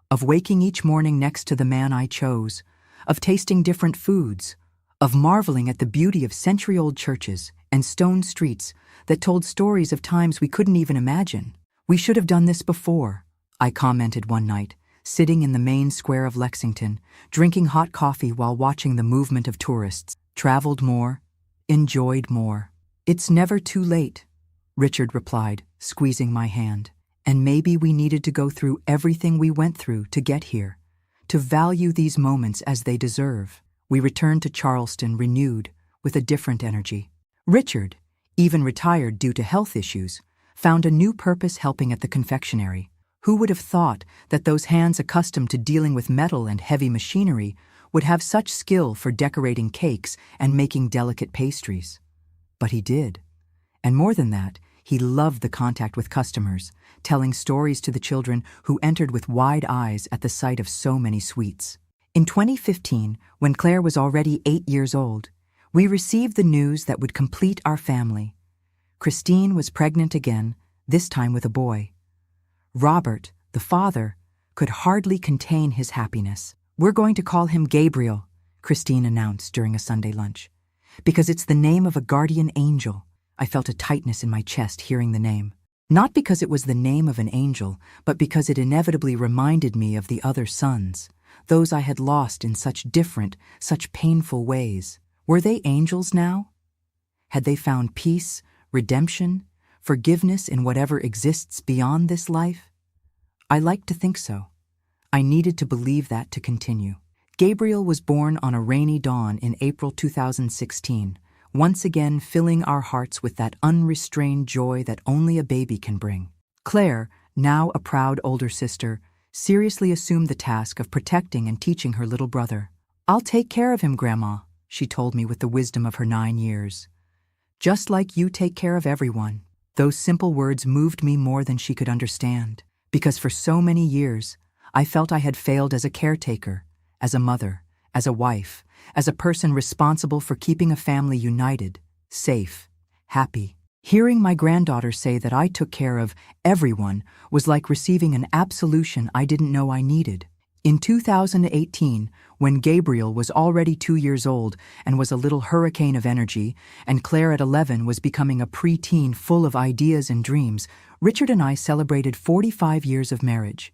of waking each morning next to the man I chose, of tasting different foods, of marveling at the beauty of century-old churches and stone streets that told stories of times we couldn't even imagine. We should have done this before, I commented one night, sitting in the main square of Lexington, drinking hot coffee while watching the movement of tourists. Traveled more, enjoyed more. It's never too late, Richard replied, squeezing my hand. And maybe we needed to go through everything we went through to get here, to value these moments as they deserve. We returned to Charleston renewed, with a different energy. Richard, even retired due to health issues, found a new purpose helping at the confectionery. Who would have thought that those hands accustomed to dealing with metal and heavy machinery would have such skill for decorating cakes and making delicate pastries? But he did. And more than that, he loved the contact with customers, telling stories to the children who entered with wide eyes at the sight of so many sweets. In 2015, when Claire was already 8 years old, we received the news that would complete our family. Christine was pregnant again, this time with a boy. Robert, the father, could hardly contain his happiness. We're going to call him Gabriel, Christine announced during a Sunday lunch, because it's the name of a guardian angel. I felt a tightness in my chest hearing the name. Not because it was the name of an angel, but because it inevitably reminded me of the other sons, those I had lost in such different, such painful ways. Were they angels now? Had they found peace, redemption, forgiveness in whatever exists beyond this life? I liked to think so. I needed to believe that to continue. Gabriel was born on a rainy dawn in April 2016, once again filling our hearts with that unrestrained joy that only a baby can bring. Claire, now a proud older sister, seriously assumed the task of protecting and teaching her little brother. "I'll take care of him, Grandma," she told me with the wisdom of her 9 years. Just like you take care of everyone. Those simple words moved me more than she could understand, because for so many years, I felt I had failed as a caretaker, as a mother, as a wife, as a person responsible for keeping a family united, safe, happy. Hearing my granddaughter say that I took care of everyone was like receiving an absolution I didn't know I needed. In 2018, when Gabriel was already 2 years old and was a little hurricane of energy, and Claire at 11 was becoming a preteen full of ideas and dreams, Richard and I celebrated 45 years of marriage.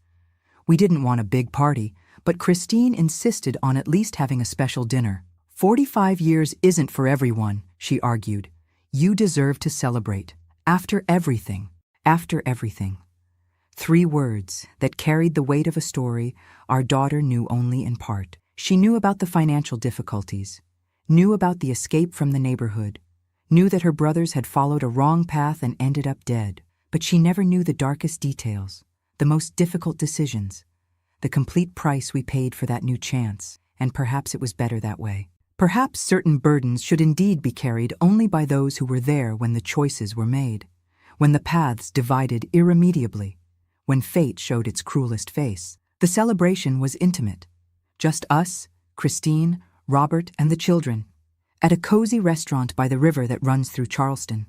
We didn't want a big party, but Christine insisted on at least having a special dinner. 45 years isn't for everyone, she argued. You deserve to celebrate. After everything. After everything. 3 words that carried the weight of a story our daughter knew only in part. She knew about the financial difficulties, knew about the escape from the neighborhood, knew that her brothers had followed a wrong path and ended up dead, but she never knew the darkest details, the most difficult decisions, the complete price we paid for that new chance, and perhaps it was better that way. Perhaps certain burdens should indeed be carried only by those who were there when the choices were made, when the paths divided irremediably, when fate showed its cruelest face. The celebration was intimate. Just us, Christine, Robert, and the children, at a cozy restaurant by the river that runs through Charleston.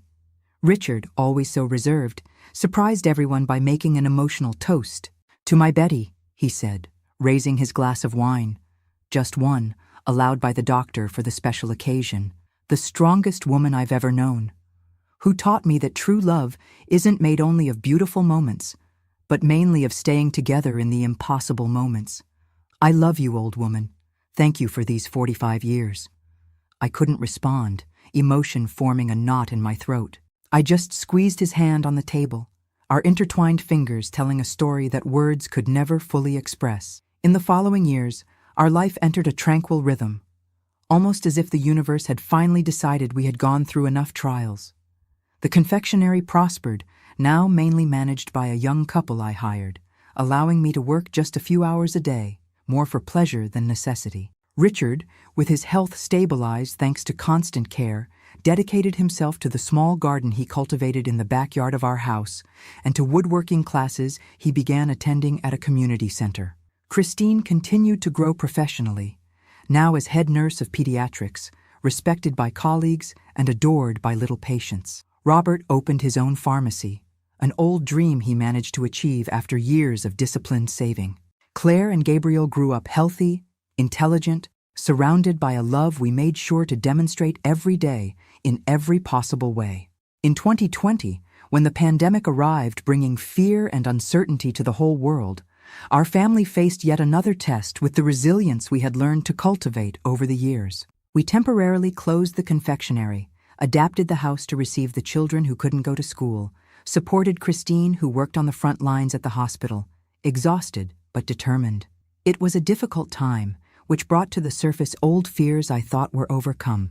Richard, always so reserved, surprised everyone by making an emotional toast. "To my Betty," he said, raising his glass of wine. Just one, allowed by the doctor for the special occasion. The strongest woman I've ever known, who taught me that true love isn't made only of beautiful moments, but mainly of staying together in the impossible moments. I love you, old woman. Thank you for these 45 years. I couldn't respond, emotion forming a knot in my throat. I just squeezed his hand on the table, our intertwined fingers telling a story that words could never fully express. In the following years, our life entered a tranquil rhythm, almost as if the universe had finally decided we had gone through enough trials. The confectionery prospered, now mainly managed by a young couple I hired, allowing me to work just a few hours a day, more for pleasure than necessity. Richard, with his health stabilized thanks to constant care, dedicated himself to the small garden he cultivated in the backyard of our house and to woodworking classes he began attending at a community center. Christine continued to grow professionally, now as head nurse of pediatrics, respected by colleagues and adored by little patients. Robert opened his own pharmacy, an old dream he managed to achieve after years of disciplined saving. Claire and Gabriel grew up healthy, intelligent, surrounded by a love we made sure to demonstrate every day in every possible way. In 2020, when the pandemic arrived bringing fear and uncertainty to the whole world, our family faced yet another test with the resilience we had learned to cultivate over the years. We temporarily closed the confectionery, adapted the house to receive the children who couldn't go to school, supported Christine who worked on the front lines at the hospital, exhausted but determined. It was a difficult time, which brought to the surface old fears I thought were overcome.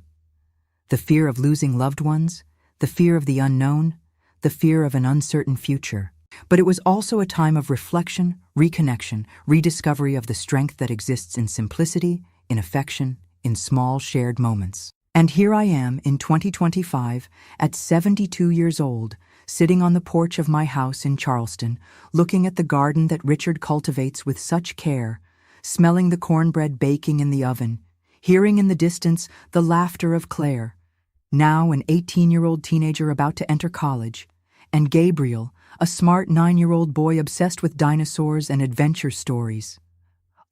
The fear of losing loved ones, the fear of the unknown, the fear of an uncertain future. But it was also a time of reflection, reconnection, rediscovery of the strength that exists in simplicity, in affection, in small shared moments. And here I am in 2025, at 72 years old, sitting on the porch of my house in Charleston, looking at the garden that Richard cultivates with such care, smelling the cornbread baking in the oven, hearing in the distance the laughter of Claire, now an 18-year-old teenager about to enter college, and Gabriel, a smart 9-year-old boy obsessed with dinosaurs and adventure stories.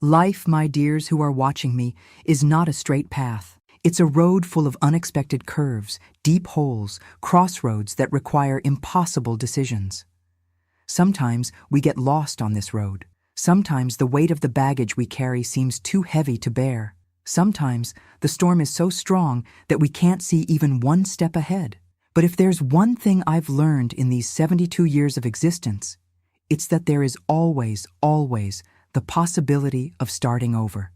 Life, my dears who are watching me, is not a straight path. It's a road full of unexpected curves, deep holes, crossroads that require impossible decisions. Sometimes we get lost on this road. Sometimes the weight of the baggage we carry seems too heavy to bear. Sometimes the storm is so strong that we can't see even one step ahead. But if there's one thing I've learned in these 72 years of existence, it's that there is always, always the possibility of starting over,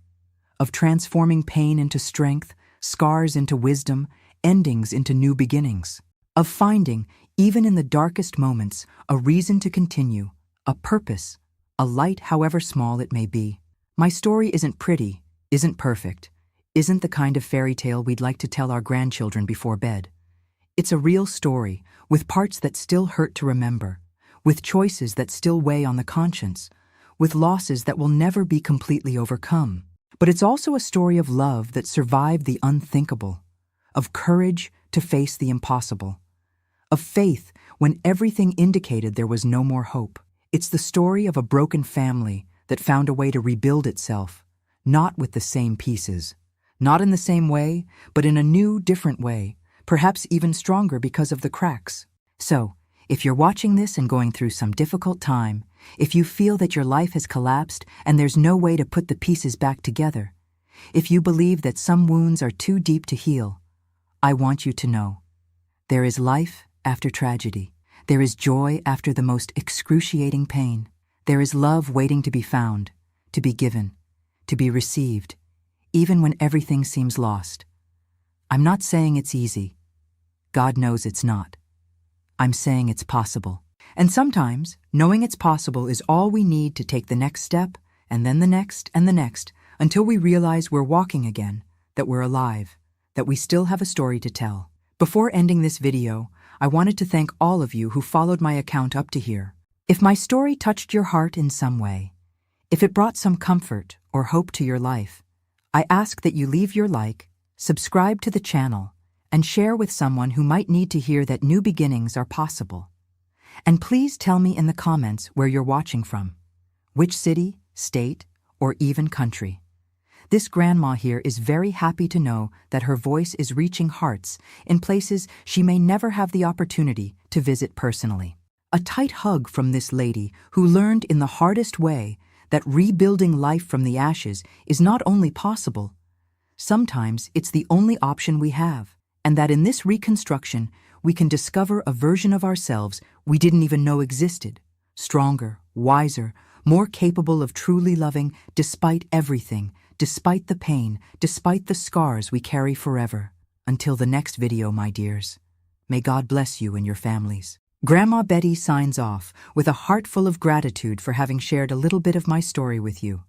of transforming pain into strength, scars into wisdom, endings into new beginnings, of finding, even in the darkest moments, a reason to continue, a purpose, a light however small it may be. My story isn't pretty, isn't perfect, isn't the kind of fairy tale we'd like to tell our grandchildren before bed. It's a real story, with parts that still hurt to remember, with choices that still weigh on the conscience, with losses that will never be completely overcome. But it's also a story of love that survived the unthinkable, of courage to face the impossible, of faith when everything indicated there was no more hope. It's the story of a broken family that found a way to rebuild itself, not with the same pieces, not in the same way, but in a new, different way, perhaps even stronger because of the cracks. So, if you're watching this and going through some difficult time, if you feel that your life has collapsed and there's no way to put the pieces back together, if you believe that some wounds are too deep to heal, I want you to know, there is life after tragedy. There is joy after the most excruciating pain. There is love waiting to be found, to be given, to be received, even when everything seems lost. I'm not saying it's easy. God knows it's not. I'm saying it's possible. And sometimes, knowing it's possible is all we need to take the next step, and then the next, and the next, until we realize we're walking again, that we're alive, that we still have a story to tell. Before ending this video, I wanted to thank all of you who followed my account up to here. If my story touched your heart in some way, if it brought some comfort or hope to your life, I ask that you leave your like, subscribe to the channel, and share with someone who might need to hear that new beginnings are possible. And please tell me in the comments where you're watching from, which city, state, or even country. This grandma here is very happy to know that her voice is reaching hearts in places she may never have the opportunity to visit personally. A tight hug from this lady who learned in the hardest way that rebuilding life from the ashes is not only possible, sometimes it's the only option we have, and that in this reconstruction we can discover a version of ourselves we didn't even know existed, stronger, wiser, more capable of truly loving despite everything, despite the pain, despite the scars we carry forever. Until the next video, my dears, may God bless you and your families. Grandma Betty signs off with a heart full of gratitude for having shared a little bit of my story with you.